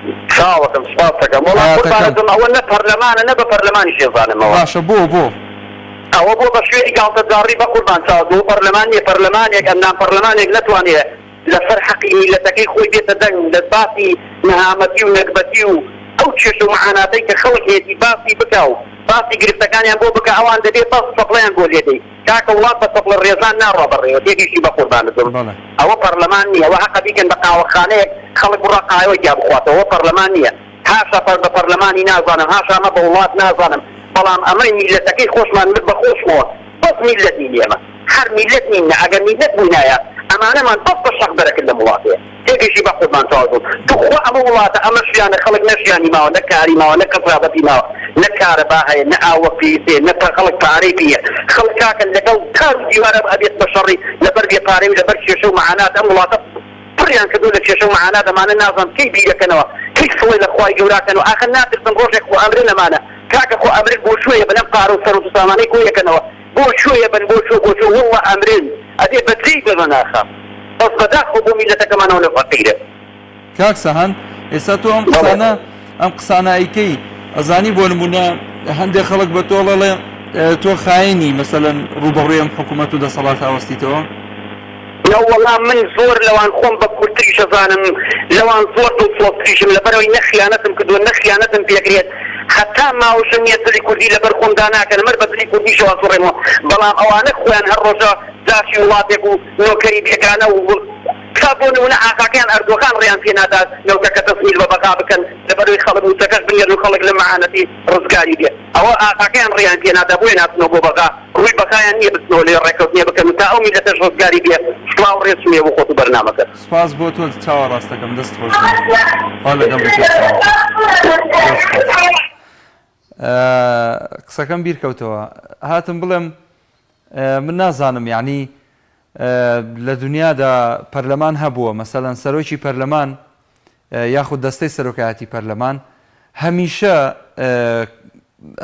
S3: سپاس دەکەم وەڵام قوربانەکەم ئەوە نە پەرلەمانە نە بە پەرلەمانی شێزانمەوە
S1: باشە بۆ
S3: ئەوە بۆ بە شوێنی گاڵتەجاری بە قوربان چاو دوو پەرلەمانیە پەرلەمانێک ئەندام پەرلەمانێک نەتوانێت لەسەر حەقی میلەتەکەی خۆی بێتە دەنگ لە باسی نەهامەتی و نەکبەتی و ئەو چێش و مەعاناتەی کە خەڵک هێتی باسی بکە و باسی گرفتەکانیان بۆ بکە ئەوان دەبێت باس سەپڵیان بۆ لێدەی کاکە وڵات بە سەپڵ ڕێزان ناڕۆ بەڕێوە تێگەیشتی بە قوربانەکەم ئەوە پەرلەمان نییە ئەوە حەقە بیکەن بە قاوەخانەیەک خەڵک بڕە قایەوە جا بخواتەوە پەرلەمان نییە هاشا بە پەرلەمانی نازانم هاشا ئەمە بە وڵات نازانم بەڵام ئەمەی میلەتەکەی خۆشمان بە خۆشمەوە بەس میلەت نین ئێمە هەر میلەت نینە ئەگەر میلەت بووینایە ئەمانەمان بەس بە شەق دەرەکرد لە وڵاتەیە تێگەیشتی بە قوربان چاوەبوو توخوا ئەمە وڵاتە ئەمە شیانە خەڵک نەشیانی ماوە نە کاری ماوە نە کەسابەتی ماوە نە کارەبا هەیە نە ئاوە پێویستێ نە خەڵک پارەی پێیە خەڵک کاکەن لەگەڵ کار و دیوارە ئەبێت بە شەڕی لەبەر بێپارەی و لەبەر کێشە و مەعانات ئەم وڵاتە پڕیان کردو لە کێشە و مەعانات ئەمانە نازانم کەی بیرەکەنەوە کەی سڵی لە خوای گەوراکەن و ئاخر ناترسن ڕۆژێک خۆ ئەمرن ئەمانە کاکە خۆ ئەمرن بۆ شوێیە بەنەم قار و سەر و سامانەی کۆیەکەنەوە بۆ شوێیە بن بۆ وڵڵە ئەمرن ئەدێ بەجێی ببەن ئاخا بەس بەداخۆ بۆ میلەتەکەمانەوە لە فەقیرە
S1: کاک سەهەن ئێستا تۆ ئەم قسانە ئەیکەی ئەزانی بۆ نمونە هەندێک خەڵک بە تۆ لەڵێ تۆ خاینی مەسەلەن ڕوبەڕووی ئەم حکوومەت و دەسەڵات هاوەستیتەوە
S3: وەڵام من زۆر لەوان خۆم بە کورتتریش ئەزانم لەوان زۆر دڵسۆزتریشم لەبەرەوەی نەخیانەتم کردووە نەخیانەتم پێکرێت حتا ماوەشم نیە دڵی کوردی لەبەر خۆمدا ناکەن مەر بە دڵی کوردیشەوە سوڕێمەوە بەڵام ئەوانە خۆیان هەر ڕۆژە داچی وڵاتێک و نۆکەری بێکانە و تا بۆ نمونە ئاقاکەیان ئەردۆخان ڕێیان پێ نادات نەوتەکە تەسمیل بە بەقا بکەن لەبەرەوەی خەڵک وتەکەش بنێن و خەڵک لە مەعانەتی ڕزگاری بێ ئەوە ئاقاکەیان ڕێیان پێ نادا بۆیە ناتنەوە بۆ بەقا ڕووی بەقایان نییە بچنەوە لێ ڕێکەوتنیە بکەن تا ئەو میلەتەش ڕزگاری بێ سڵاو ڕێچمێ بۆ خۆت و بەرنامەکە
S1: سپاس بۆ تۆ چاوە ڕاستەکەم دەست خۆش لەگەڵ قسەکەم بیرکەوتەوە هاتم بڵێم من نازانم یعنی لە دنیادا پەرلەمان هەبووە مەسەلەن سەرۆکی پەرلەمان یاخود دەستەی سەرۆکایەتی پەرلەمان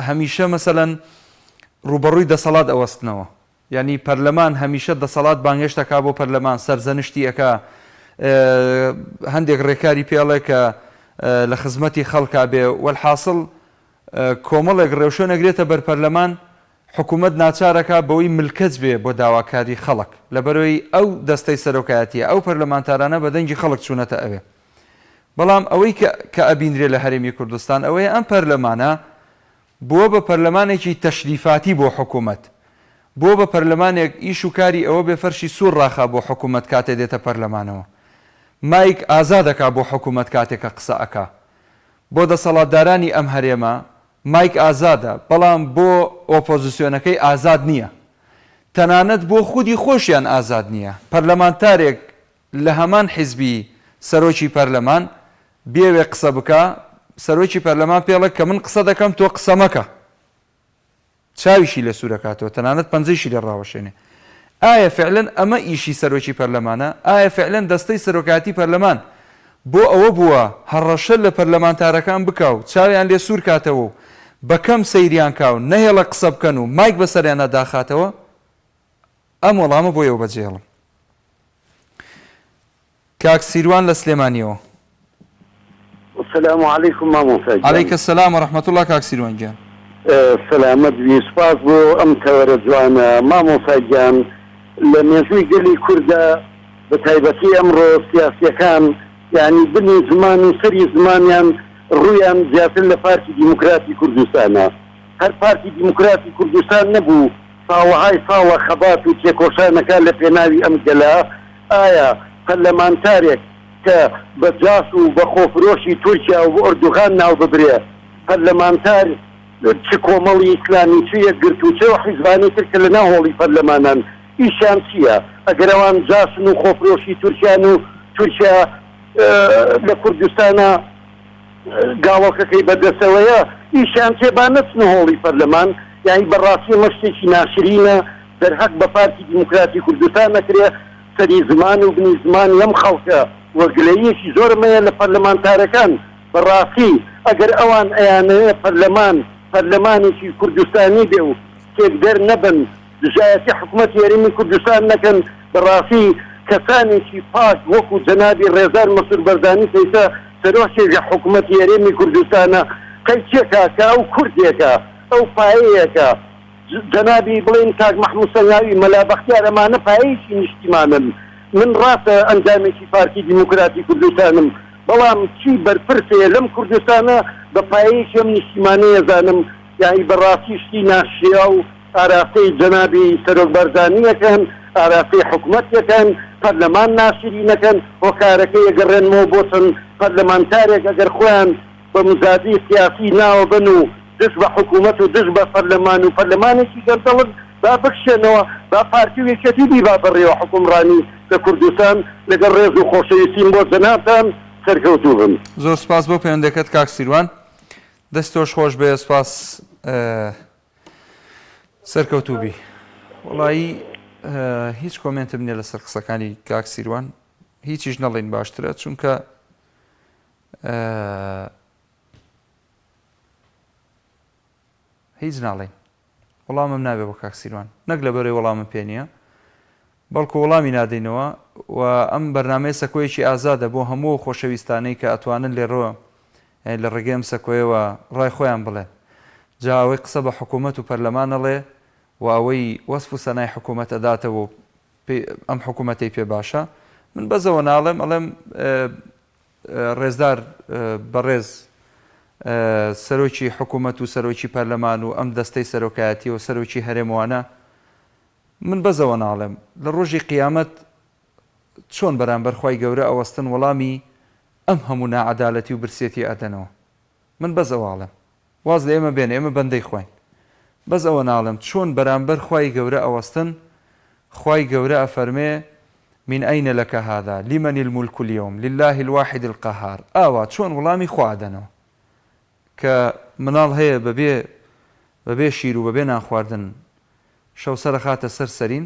S1: هەمیشە مەسەلەن ڕوبەڕووی دەسەڵات ئەوەستنەوە یعنی پەرلەمان هەمیشە دەسەڵات بانگێشتەکا بۆ پەرلەمان سەرزەنشتی ئەکا هەندێک ڕێکاری پێڵێ کە لە خزمەتی خەڵکا بێ وەلحاصڵ کۆمەڵێک ڕێوشۆ نەگرێتە بەر پەرلەمان حکوومەت ناچارەکە بەوەی ملکەت بێ بۆ داواکاری خەڵک لەبەرەوەی ئەو دەستەی سەرۆکایەتیە ئەو پەرلەمانتارانە بە دەنگی خەڵک چوونەتە ئەوێ بەڵام ئەوەی کە ئەبینرێ لە هەرێمی کوردستان ئەوەیە ئەم پەرلەمانە بووە بە پەرلەمانێکی تەشریفاتی بۆ حکوومەت بۆ بە پەرلەمانێک ئیش و کاری ئەوە بێ فەرشی سوور ڕاخا بۆ حکوومەت کاتێ دێتە پەرلەمانەوە مایک ئازادەکا بۆ حکوومەت کاتێکە قسە ئەکا بۆ دەسەڵاتدارانی ئەم هەرێمە مایک ئازادە بەڵام بۆ ئۆپۆزیسیۆنەکەی ئازاد نییە تەنانەت بۆ خودی خۆشیان ئازاد نییە پەرلەمانتارێک لە هەمان حیزبی سەرۆکی پەرلەمان بێوێ قسە بکە سەرۆکی پەرلەمان پێڵە کە من قسە دەکەم تۆ قسە مەکە چاویشی لە سوورەکاتەوە تەنانەت پەنجەیشی لە ڕاوەشێنێ ئایا فعلەن ئەمە ئیشی سەرۆکی پەرلەمانە ئایا فعلەن دەستەی سەرۆکاتی پەرلەمان بۆ ئەوە بووە هەڕەشە لە پەرلەمانتارەکان بکاو چاویان لێ سوور کاتەوە و بەکەم سەیریان کاو نەهێڵە قسە بکەن و مایک بەسەریانە داخاتەوە ئەم وەڵامە بۆ ئێوە بەجێڵم کاک سیروان لە سلێمانیەوە
S2: السلام عليكم مامۆستا
S1: عليك السلام ورحمة الله کاک سیروان گیان
S2: سلامت بی سپاس بۆ ئەم تەوەرە جوانە مامۆستا گیان لە مێژووی گەلی کووردە بە تایبەتی ئەمڕۆ سیاسیەکان یعنی بنی زمان و سەری زمانیان ڕوویان زیاتر لە پارتی دیموکراتی کوردستانە هەر پارتی دیموکراتی کوردستان نەبوو ساڵەهای ساڵە خەبات و تێکۆشانەکە لە پێناوی ئەم گەلا ئایا پەرلەمانتارێک کە بە جاس و بە خۆفرۆشی تورکیا و بە ئوردوغان ناو ببرێ پەرلەمانتار چ کۆمەڵی ئیسلامی چ یەکگرت و چ حیزبانی تر کە لە ناوهۆڵی پەرلەمانان ئیشان چییە ئەگەر ئەوان جاسن و خۆفرۆشی تورکیان و تورکیا لە کوردستانە گاوەکەکەی بەدەستەوەیە ئیشان تێبا نەچنە هۆڵی پەرلەمان یعنی بەڕاستی مەشتێکی ناشرینە دەرهەق بە پارتی دیموکراتی کوردستان نەکرێ سەری زمان و بنی زمان لەم خەڵکە وەگلەیەکی زۆرمەیە لە پەرلەمانتارەکان بەڕاستی ئەگەر ئەوان ئەیانەیە پەرلەمانێکی کوردستانی بێ و تێکدەر نەبن دژایەتی حکوومەتی هەرێمی کوردستان نەکەن بەڕاستی کەسانێکی پاک وەکو جەنابی ڕێزار مەسوور بەردانی کەیسە سەرۆکێکی حکوومەتی هەرێمی کوردستانە قەیچێکە کە ئەو کوردێکە ئەو پایەیەکە جەنابی بڵێن کاک مەحموود سەنگاوی مەلابەختیار ئەمانە پایەیەکی نیشتیمانن من ڕاستە ئەنجامێکی پارتی دیموکراتی کوردستانم بەڵام چی بەرپرسێ لەم کوردستانە بە پایەیەکی ئەم نیشتیمانەیە زانم یعنی بەڕاستی شتی ناشیا و ئاراستەی جەنابی سەرۆک بەرزانیەکەن ئاراستەی حکوومەتەکەن پەرلەمان ناشرینەکەن هۆکارەکەی ئەگەڕێنمەوە بۆچن پەرلەمانتارێک ئەگەر خۆیان بە مزادی سیاسی ناوە بن و دش بە حکوومەت و دش بە پەرلەمان و پەرلەمانێکی گەردەڵن با بکشێنەوە با پارتی و یەکێتی با بڕێوە حکومڕانی لە کوردستان لەگەڵ ڕێز و خۆشەویستیم بۆ جەنابتان سەرکەوتوو بن.
S1: زۆر سپاس بۆ پەیوەندەکەت کاک سیروان دەست تۆش خۆش بێ سپاس سەرکەوتووبی وڵایی هیچ کۆمنتم نییە لەسەر قسەکانی کاک سیروان هیچیش نەڵێن باشترە چونکە هیچ ناڵێن وەڵامم نابێ بۆ کاک سیروان نەک لەبەرەوەی وەڵامم پێ نییە بەڵکو وەڵامی نادەینەوە و ئەم بەرنامەی سەکۆیەکی ئازادە بۆ هەموو خۆشەویستانەی کە ئەتوانن لێڕەوە لە ڕێگەم سەکۆیەوە ڕای خۆیان بڵێ جا ئەوەی قسە بە حکوومەت و پەرلەمانەڵێ و ئەوەی وەسف و سەنای حکوومەت ئەداتەوە ئەم حکوومەتەی پێ باشە من بەزەوە ناڵێم ئەڵێم ڕێزدار بەڕێز سەرۆکی حکوومەت و سەرۆکی پەرلەمان و ئەم دەستەی سەرۆکایەتی و سەرۆکی هەرێموانە من بەزەوە ناڵێم لە ڕۆژی قیامەت چۆن بەرامبەر خوای گەورە ئەوەستن وەڵامی ئەم هەموو نائەدالەتی و برسێتی ئەدەنەوە من بەزەواڵم واز لە ئێمە بێنێ ئێمە بەندەی خوین بەس ئەوە ناڵم چۆن بەرامبەر خوای گەورە ئەوەستن خوای گەورە ئەفەرمێ من ئەینە لەکە هذا لمن الملك اليوم لله الواحد القهار ئاوا چۆن وەڵامی خوا دەنەوە کە مناڵ هەیە بەبێ شیر و بەبێ نان خواردن شەو سەرە خاتە سەر سەرین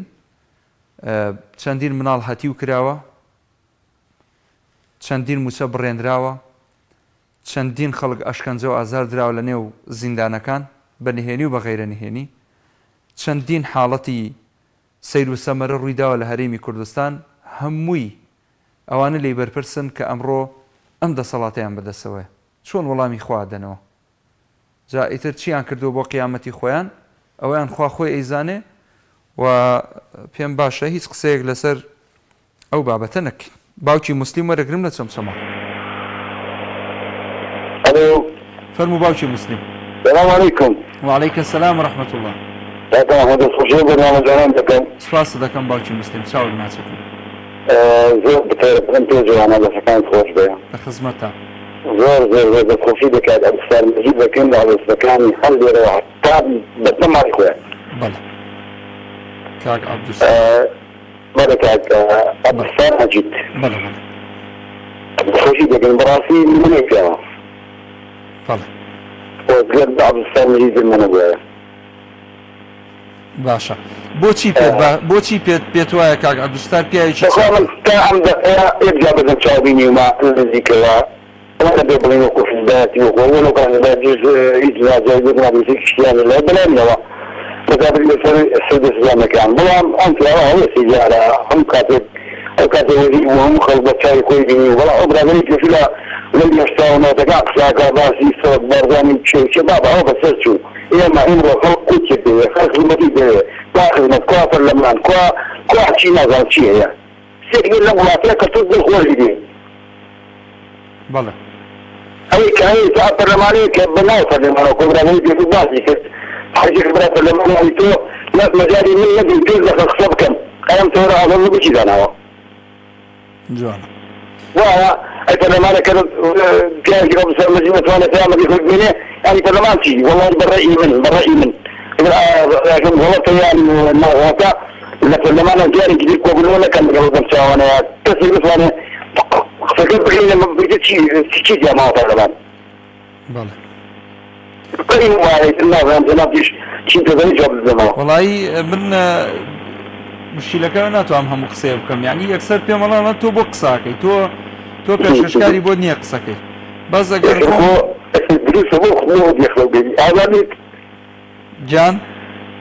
S1: چەندین مناڵ هەتیو کراوە چەندین موچە بڕێنراوە چەندین خەڵک ئەشکەنجە و ئازار دراوە لە نێو زیندانەکان بە نهێنی و بە غەیرە نهێنی چەندین حاڵەتی سەیر و سەمەرە ڕوویداوە لە هەرێمی کوردستان هەمووی ئەوانە لێی بەرپرسن کە ئەمڕۆ ئەم دەسەڵاتیان بەدەستەوەی چۆن وەڵامی خوا دەنەوە جا ئیتر چیان کردو بۆ قیامەتی خۆیان ئەویان خوا خۆی ئەیزانێ و پێم باشە هیچ قسەیەک لەسەر ئەو بابەتە نەکەین. باوکی مسلیم وەرەگرم لە چەمچەما. فەرموو باوکی مسلیم.
S2: السلام عليكم.
S1: وعليك السلام ورحمة الله.
S2: لكن هذا الخشوع برنامج جوان دكم.
S1: سپاس دەکەم باوکی مسلیم چاوەڕ ناچەکەم.
S2: زۆر بەتەرەفەن پێ جوانە دەسەکان خۆش بێ.
S1: لە خزمەتە.
S2: زۆر دەستخۆشی دەکات ئەبستار مەجید دەکەن لە ئەبستەکانی هەڵ لێرەوە تا بەتەماری خۆیان.
S1: بەڵێ. کاک عەبدوسەلام.
S2: بەڵێ کاک ئەبستار مەجید.
S1: بەڵێ.
S2: دەستخۆشی دەکەن بەڕاستی منێک پێوە.
S1: بەڵێ.
S2: وەزگەر بە ئەبستار مەجید منە بووە.
S1: باشە. بۆچی پێت وایە کاک عەبدوستار پیاوێکی
S2: من تا ئەم دەقەیە یەکجا بەدەم چاوبینی ومە نزیکەوە ئەوە بێ بڵێن وەکو فیزداتی وەکو کاندا جز هیچ ناجای بێت نابێتی کشتیانە لە بڵێنەوە بەدابری لەسەر سەد سلامەکان بەڵام ئەم پیاوە هەوێسی دیارە هەم کاتێک ئەو کاتێک وەزی و هەموو خەڵک بە چاوی خۆی بینی وەڵا ئەو برادەری پێشی لە هێشتاوەنەوەتەکان قساکە باسی سەد بارزانی چێ بابا ئەوە بەسەر چوو ئێمە ئێمڕۆ خەڵک قوچێک دەوێ خەڵک خزمەتی دەوێ با خزمەت کوا پەرلەمان کوا چی نازان چی هەیە سێک لە وڵاتەیە کە تۆ دڵخۆشی دێ
S1: بەڵێ
S2: ئەوەی کە هەیە تا پەرلەمانەیە کە بەناو پەرلەمانەوە کۆبرانەوەی پێ باسی کرد حاجی خبرا پەرلەمانەوەی تۆ مەجاری من نەبین پێش لە خەڵک قسە بکەم ئەم تۆرە ئاڵەن بچی داناوە
S1: جوانە
S2: وایە ئەی پەرلەمانە کە پیاوێکی ڕۆ بسەر مەجید نەتوانێت پیامەتی خۆی ببینێ یانی پەرلەمان چی وەڵڵاهی بەڕێئی من لكن غلط يعني نوعاتا لكن لما انا جاري كثير كوبلونا كان بقلب وانا تسلم وانا فكرت بقينا ما بديت شيء جماعه طبعا
S1: بله
S2: قريب واحد الناس عندنا فيش شيء تزني جاب الزمان
S1: والله من مشكلەکە ناتوانم هەموو قسەیە بکەم یعنی یەکسەر پێم وەڵامە تۆ بۆ قساکەی تۆ پێشکەشکاری بۆ نییە قسەکەی بەس ئەگەر
S2: دروس بۆ خۆ دەخڵ بێنی ئازادی
S1: جان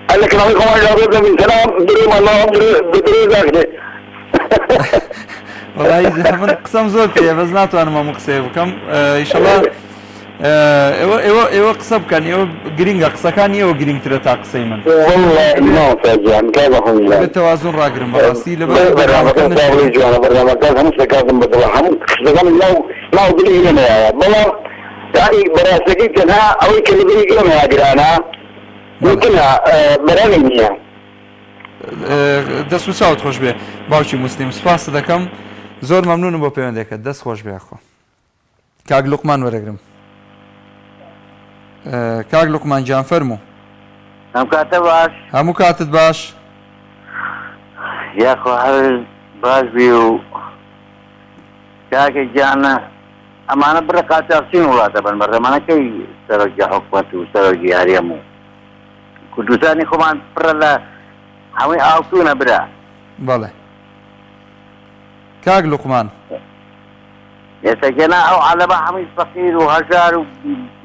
S2: قال لك انا اقول من سلام دريم الله بدري ذاك
S1: والله من قسم زۆر پێ بەس ناتوانم هەموو قسەیە بکەم ئینشەڵا ئێوە قسە بکەن ئێوە گرینگە قسەکان ئێوە گرنگترە تا قسەی من تەوازن ڕاگرم بەڕاستی لەبەر
S2: بەرنامەکان هەموو شتەکاتم بەدڵ هەموو شتەکان ناو دلی نەمەیە بەڵام یعنی بەڕاستەکەی تەنها ئەوەی کە لەبەری گرمەیە گرانە ممکنە بەرانی نییە
S1: دەست و چاوت خۆش بێ باوکی مسلیم سپاس دەکەم زۆر مەمنونم بۆ پەیوەندێکت دەست خۆش بێ خۆ کاک لوقمان وەرەگرم کاک لوقمان جان فەرموو
S7: ئەم کاتە باش
S1: هەموو کاتت باش
S7: یاخۆ هەر باش بێ و کاکە گیانە ئەمانە بڕە قاچاقچین وڵاتە بن بەردەمانەکەی سەرۆکی حکومەت و سەرۆکی یاریەم و کوردستانی خۆمان پڕە لە هەمووی ئاوتونە برا
S1: بەڵێ کاک لوقمان
S7: ئێستاکەنا ئەو عەلەمە هەمووی فەقیر و هەژار و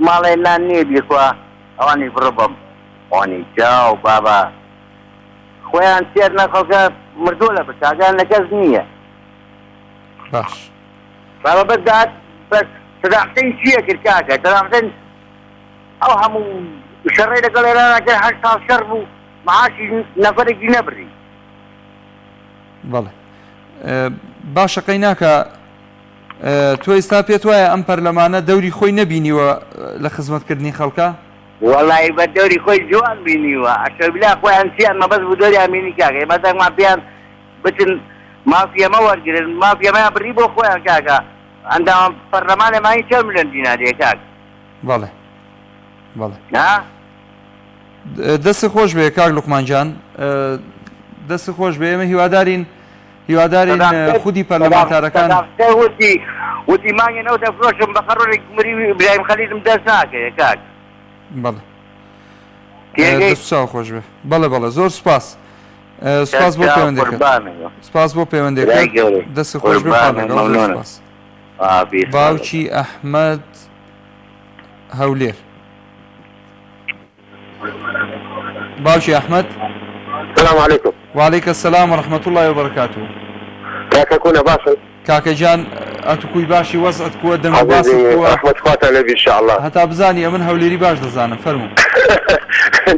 S7: ماڵێ نان نییە بێکوە ئەوانی بڕە بەم ئەوانی جا و بابا خۆیان سێر نەخەڵکە مردووە لە بچاکان لە کەس نییە
S1: باش
S7: بابا بەدات بەس تەداحسەی چییە کرد کاکە تەداحسەن ئەو هەموو شەڕێ لەگەڵ ئێرانەکە 8 ساڵ شەڕ بوو معاشی نەفەرێکی نەبڕی
S1: بەڵێ باشەکەی ناکە تۆ ئێستا پێت وایە ئەم پەرلەمانە دەوری خۆی نەبینیوە لە خزمەتکردنی خەڵکە
S7: وەڵی بە دەوری خۆی جوان بینیوە ئەشەبیلا خۆیان چیان مەبەست بوو دەوری ئامینی کاکە ئێمەدەمان پێیان بچن مافیەمە وەرگرن مافیەمەیان بڕی بۆ خۆیان کاکە ئەندام پەرلەمانێ مای 4 ملیۆن دیناریە کاک
S1: بەڵێ بەڵێ دەست خۆش بێ کاک لوقمان جان دەست خۆش بێ ئێمە هیوادارین خودی پەرلەمانتارەکان
S7: وتی مانگێنەوە دەفرۆشم بە خەڕۆرێک مری ئیبراهیم خەلیلم دەست ناکەیە کاک
S1: بەڵێ دەست چاو خۆش بێ بەڵێ زۆر سپاس سپاس بۆ پەیوەندێکت سپاس بۆ پەیوەندێکت دەست خۆش بێ سپاس باوکی ئەحمەد هەولێر باوکی ئەحمەد
S2: السلام عليكم
S1: وعليك السلام ورحمة الله وبركاته
S2: كاكا كونا باشا
S1: کاکەجان ئەتوکوی باشی وەزعت کووە دەنگ باست کووە
S3: ئەحمەد خواتان لەبی ئینشاءالله
S1: هەتا بزانی ئەمن هەولێری باش دەزانم فەرموو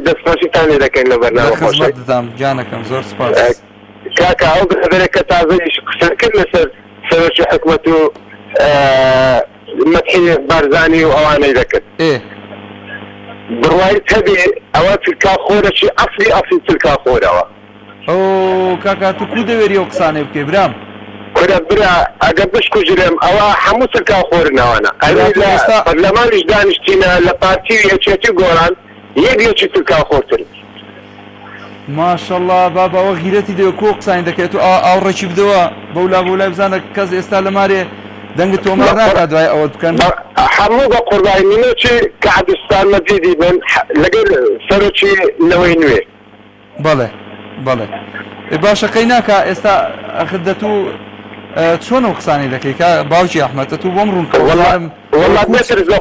S3: دەستخۆشیتان لێ دەکەین لە بەرنامە خۆشی
S1: خزمەت دەدام جانەکەم زۆر سپاس
S3: کاکە ئەو بەرێک کە تازەیش قسە کرد لەسەر سەرۆکی حکومەت و مەدحی بارزانی و ئەوانەی دەکرد بڕوایت هەبێ ئەوە ترکاخۆرەکی ئەفلی ترکاخۆرەوە
S1: ئەو کاکا تو کو دەوێری ئەو قسانەی بکەی برام
S3: کورە برا ئەگەر بشکوژرێم ئەوە هەموو ترکاخۆرنەوەنە ئەوەی لە پەرلەمانیش دانیشتینە لە پارتی یەکێتی گۆڕان یەکێکی ترکاخۆرتر
S1: ماشەڵڵا بابەوە غیرەتی دەوێت کۆ قسانی دەکەێت و ئاوڕێکی بدەوە بەولا بۆلای بزانە کەس ئێستا لە مارێ دەنگت تۆمار ناکات دوای ئەوە بکەن
S3: هەموو بە قوربانی منۆکی کەعبستان مەجیدی بن لەگەڵ سەرۆکی نەوەی نوێ
S1: بەڵێ بەڵێ باشەکەی ناکە ئێستا ئەخدەتو چۆن ئەو قسانی دەکەی باوکی ئەحمەدە تو بۆم ڕوون
S3: وەڵا بێتر زۆر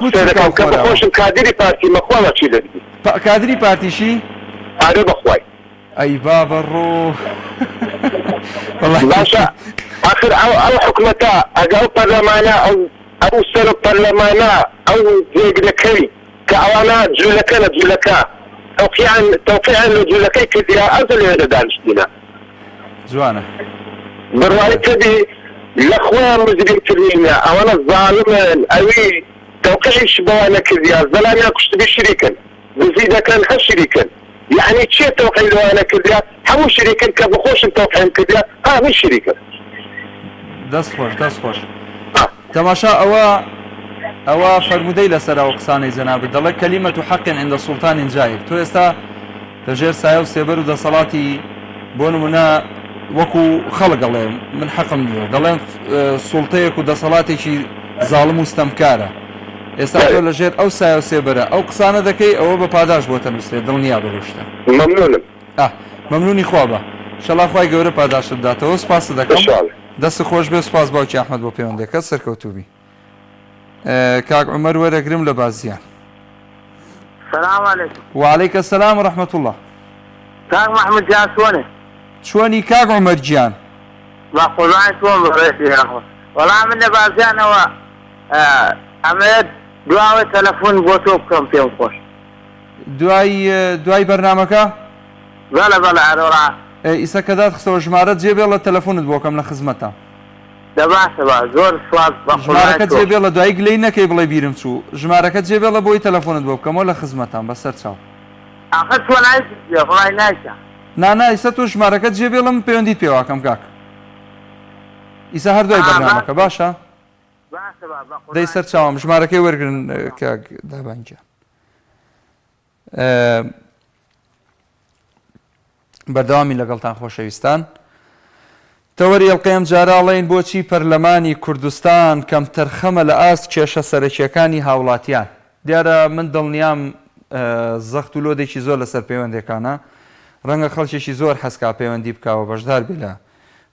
S3: کە بخۆشم کادری پارتی مەخواڵە چی دەبی
S1: کادری پارتیشی
S3: ئارێ بەخوای
S1: ئەی بابە ڕۆ
S3: باشە آخر ئەو حکومەتە ئەگە ئەو پەرلەمانە ئەو سەر پەرلەمانە ئەو جێگرەکەی کە ئەوانە جوولەکە لە جوولەکە تەوقیعیان لە جوولەکەی کردیا ئەو لێرە دانیشتینە
S1: جوانە
S3: بڕوای کردی لە خۆیان مزگرترینە ئەوانە زاڵمن ئەوی تەوقیعیش بەوانە کردیا زەلامیان کوشتبی شریکن دزی دەکەن هەر شریکن يعني چه توقعی لوانه کردیا همون شریکن که بخوشن توقعیم کردیا همین شریکن
S1: دەست خۆش تەماشا ئەوە فەرمودەی لەسەر ئەو قسانەی جەنابەت دەڵێ کەلیمەت حەقین عند سوڵتان جائر تۆ ئێستا لەژێر سایە و سێبەر و دەسەڵاتی بۆ نمونە وەکو خەڵک دەڵێ من حەقم نییە دەڵێن سوڵتەیەک و دەسەڵاتێکی زاڵم و ستەمکارە ئێستا تۆ لەژێر ئەو سایە و سێبەرە ئەو قسانە دەکەی ئەوە بە پاداش بۆتە نووسێت دڵنیا بەڕۆشتە
S3: مەمنونم
S1: مەمنونی خوا بە شەڵا خوای گەورە پاداشت بداتەوە سپاس دەکەم دەست خۆش بێ سپاس باوکی ئەحمەد بۆ پەیوەندەکەت سەرکەوتوبی کاک عومەر وەرەگرم لە بازیان
S7: سلام علیکم
S1: وعلیکە سەلام و ڕەحمەت الله
S7: کاک محمود جان چۆنێ
S1: چۆنی کاک عومەر گیان
S7: با قوربانی تۆم بەڕێزی یاخۆ وەڵام من لە بازیانەوە ئەمەوێت دواوە تەلەفۆن بۆ تۆ بکەم پێم خۆش
S1: دوای بەرنامەکە
S7: بەڵە ئەرۆڕا
S1: ئیسە کەدات خستەوە ژمارەت جێبێ لە تەلەفۆنت بۆکەم لە خزمەتە
S7: دەباشە با زۆر سواز
S1: ژمارەکە جێبێ لە دوای گلەی نەکەی بڵێ بیرم چوو ژمارەکە جێبێ لە بۆی تەلەفۆنت بۆ بکەمەوە لە خزمەتان بەسەر چاو
S7: ئاخر تۆ نایخڵای نایکە
S1: نانا ئیسە تۆ ژمارەکەت جێبێ لەم پەیوەندیت پێواکەم کاک ئیسە هەر دوای بەرنامەکە باشە دەی سەر چاوم ژمارەکەی وەرگرن کاک دابانجە بەردەوامی لەگەڵتان خۆشەویستان تەوەری ئەڵقەیەم جاراڵێن بۆچی پەرلەمانی کوردستان کەم تەرخەمە لە ئاست کێشە سەرەکیەکانی هاوڵاتیان دیارە من دڵنیام زەخت و لۆدێکی زۆر لەسەر پەیوەندەکانە ڕەنگە خەڵکێکی زۆر حەسکا پەیوەندی بکاوە بەشدار بێ لە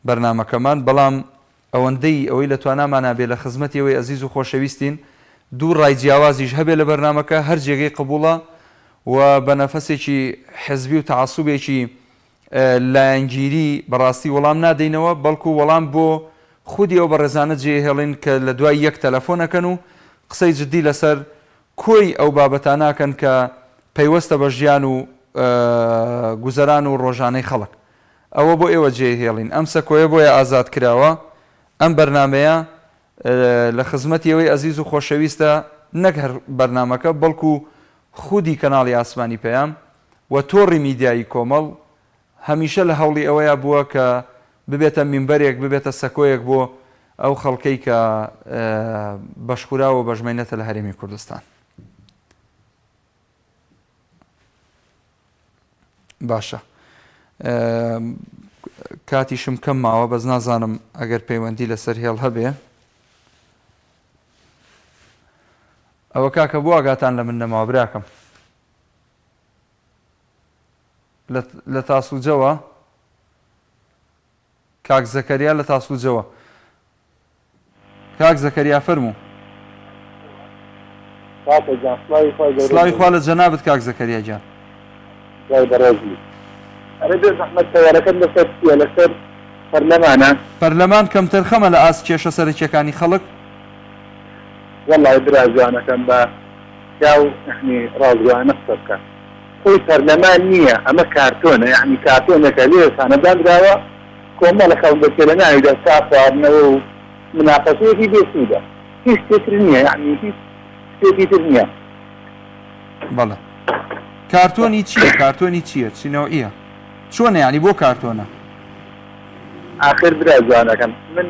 S1: بەرنامەکەمان بەڵام ئەوەندەی ئەوەی لە توانامانە بێ لە خزمەتی ئەوەی ئەزیز و خۆشەویستین دوو ڕای جیاوازیش هەبێ لە بەرنامەکە هەر جێگەی قبوڵە و بە نەفەسێکی حزبی و تەعاسوبێکی لایەنگیری بەڕاستی وەڵام نادەینەوە بەڵکو وەڵام بۆ خودی ئەو بەڕێزانە جێهێڵین کە لە دوای یەک تەلەفۆنەکەن و قسەی جددی لەسەر کۆی ئەو بابەتاناکەن کە پەیوەستە بە ژیان و گوزەران و ڕۆژانەی خەڵک ئەوە بۆ ئێوە جێهێڵین ئەم سەکۆیە بۆیە ئازاد کراوە ئەم بەرنمەیە لە خزمەتی ئەوەی ئەزیز و خۆشەویستە نەک هەر بەرنمەکە بەڵکو خودی کەناڵی ئاسمانی پێیام و تۆڕی میدیایی کۆمەڵ هەمیشە لە هەوڵی ئەوەیە بووە کە ببێتە مینبەرێک ببێتە سەکۆیەک بۆ ئەو خەڵکەی کە بەشخوراوە بەژمێنێتە لە هەرێمی کوردستان. باشە کاتیشم کەم ماوە بەس نازانم ئەگەر پەیوەندی لەسەر هێڵ هەبێ ئەوە کاکە بۆ ئاگاتان لە من نەماوە براکەم لە تاسوجەوە کاک زەکەریا لە تاسوجەوە کاک زەکەریا فەرموو سڵاوی خوا لە جەنابەت کاک زەکەریا جان
S6: أنا بس أحمد سيارة كم لسر
S4: پەرلەمانە
S1: پەرلەمان کەم تەرخەمە لە ئاست کێشە سەرکیەکانی خەڵک.
S4: وەڵای برازانەکەم بە یاو یعنی ڕازوانە قسە بکە خۆی پەرلەمان نییە ئەمە کارتۆنە یعنی کارتۆنەکە لێ سانەدانراوە کۆمەڵە خەڵک بەچێ لە ناویدا سا خواردنەوە و مناقەشەیەکی بێسوودە هیچ شتێتر نییە یعنی هیچ شتێکی تر نییە.
S1: بەڵێ کارتۆنی چییە؟ کارتۆنی چییە؟ چینەوەیە چۆنە یعنی بۆ کارتۆنە؟
S4: آخر برازانەکەم من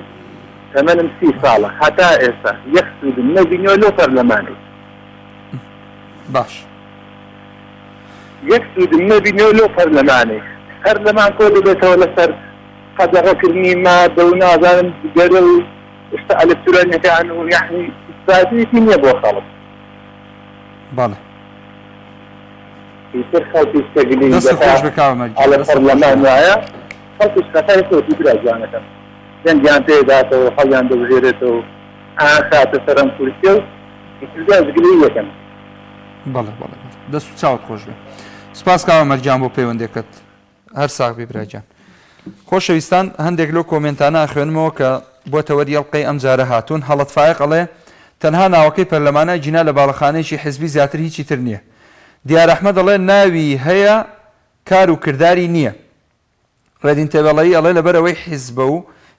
S4: تەمەنم 30 ساڵە هەتا ئێستا یەک سوودم نەبینیوە لەو پەرلەمانی.
S1: باش
S4: یەک سوودم نەبینیوە لەو پەرلەمانی. پەرلەمان کۆ دەبێتەوە لەسەر قەدەغەکردنی مادە و نازانم گەرە و شتە ئەلکترۆنیەکان و یعنی استراتیژی نییە بۆ خەڵک.
S1: بەڵێ
S4: ئیتر خەڵکی شتێگلی
S1: دەست خۆش بکاوە
S4: ئەلە پەرلەمان وایە خەڵکیش خەتای خۆتی برازانەکەم جەنگیان پێداتەوە خەڵیان دەبژێرێتەوە خاتە سەرم کورسیە و ئیترگازگری یەکەم.
S1: بەڵێ بەڵێ دەست و چاوت خۆش بێ. سپاس کاوە مەرجان بۆ پەیوەندێکت هەر ساغبی براجان. خۆشەویستان هەندێک لەو کۆمنتانە خوێنمەوە کە بۆتەوە دیڵقەی ئەم جارە هاتوون. هەڵەت فایق ئەڵێ تەنها ناوەکەی پەرلەمانە جینا لە باڵەخانەیەکی حیزبی زیاتر هیچی تر نییە. دیار ئەحمەد ئەڵێ ناوی هەیە کار و کردداری نییە. ڕێدین تێبەڵایی ئەڵێ لەبەرەوەی حیزبە و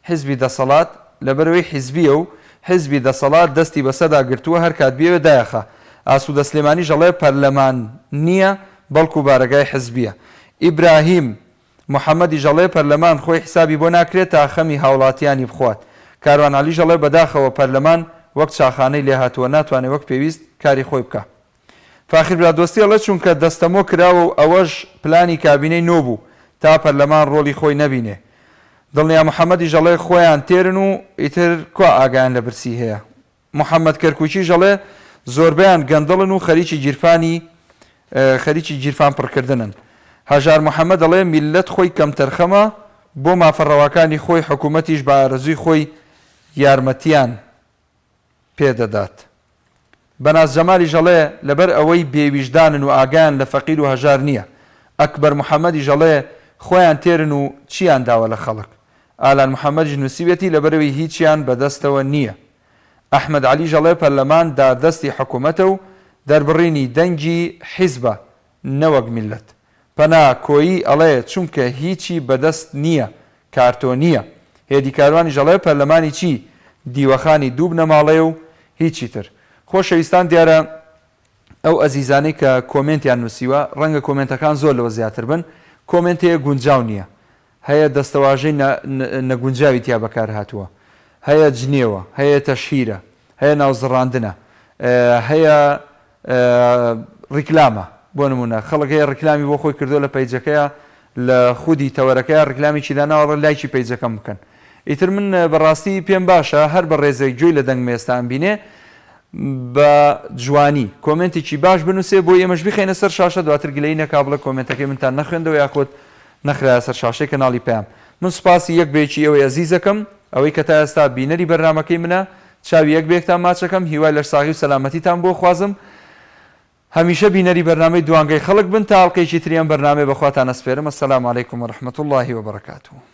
S1: حیزبی دەسەڵات لەبەرەوەی حیزبیە و حیزبی دەسەڵات دەستی بەسەدا گرتووە هەر کات بێوێ دایەخە. ئاسوودە سلێمانی ژەڵێ پەرلەمان نییە بەڵکو بارەگای حیزبیە. ئیبراهیم محەممەدی ژەڵێ پەرلەمان خۆی حسابی بۆ ناکرێت تا خەمی هاوڵاتیانی بخوات. کاروانعالی ژەڵێ بەداخەوە پەرلەمان وەک چاخانەی لێ هاتووە ناتوانێت وەک پێویست کاری خۆی بکە. فاخر برادۆستی ئەڵێ چونکە دەستەمۆ کراوە و ئەوەش پلانی کابینەی نۆ بوو تا پەرلەمان ڕۆڵی خۆی نەبینێ. دڵنیا محەممەدی ژەڵێ خۆیان تێرن و ئیتر کوا ئاگیان لە برسی هەیە. محەممەد کەرکوچی ژەڵێ زۆربیان گەندڵن و خەریکی گیرفان پڕکردنن. هەژار محەممەد دەڵێ میلەت خۆی کەم تەرخەمە بۆ مافەڕەوەکانی خۆی حکوومەتیش بە ئارەزوی خۆی یارمەتیان پێدەدات. بەناز جەمالی ژەڵێ لەبەر ئەوەی بێویژدانن و ئاگیان لە فەقیر و هەژار نییە. ئەکبەر محەممەدی ژەڵێ خۆیان تێرن و چیان داوە لە خەڵک. ئالان محەممەدی نووسیوێتی لەبەرەوەی هیچیان بەدەستەوە نییە. ئەحمەد علی ژەڵێ پەرلەمان دادەستی حکوومەتە و دەربڕینی دەنگی حیزبە نەوەک میلەت. پەنا کۆیی ئەڵێ چونکە هیچی بەدەست نییە کارتۆ نییە. هێدی کاروانی ژەڵێ پەرلەمانی چی دیوەخانی دوو بنەماڵێ و هیچی تر. خۆشەویستان دیارە ئەو ئەزیزانەی کە کۆمنتیان نووسیوە ڕەنگە کۆمنتەکان زۆر لەوە زیاتر بن کۆمنتەیە گونجاو نییە هەیە دەستەواژەی نەگونجاوی تیا بەکار هاتووە هەیە جنێوە هەیە تەشهیرە هەیە ناوزڕاندنە هەیە ڕیکلامە بۆ نمونە خەڵک هەیە ڕیکلامی بۆ خۆی کردو لە پەیجەکەیە لە خودی تەوەرەکەی ڕیکلامی چیداناوەڕە لایکی پەیجەکەم بکەن. ئیتر من بەڕاستی پێم باشە هەر بە ڕێزێک جوۆی لە دەنگ مێستان بینێ بە جوانی کۆمنتێکی باش بنووسێ بۆ ئێمەش بخێنە سەر شاشە دواتر گلەی نەکا بڵێ کۆمنتەکەی منتان نەخوێندەوە یاخۆت نەخرایە سەر شاشەی کەناڵی پێیان. من سوپاسی یەک بێکی ئەوەی ئەزیزەکەم ئەوەی کە تا ئێستا بینەری بەرنامەکەی منە چاوی یەک بێکتان ماچەکەم هیوای لەرساغی و سەلامەتیتان بۆ خوازم. هەمیشە بینەری بەرنامەی دوانگەی خەڵک بن تا ئەڵقەیەکی تریان بەرنامەی بەخواتان ئەسپێرم. ئەسەلام عەلەیکوم وەڕەحمەتوڵڵاهی وبەرەکاتوه.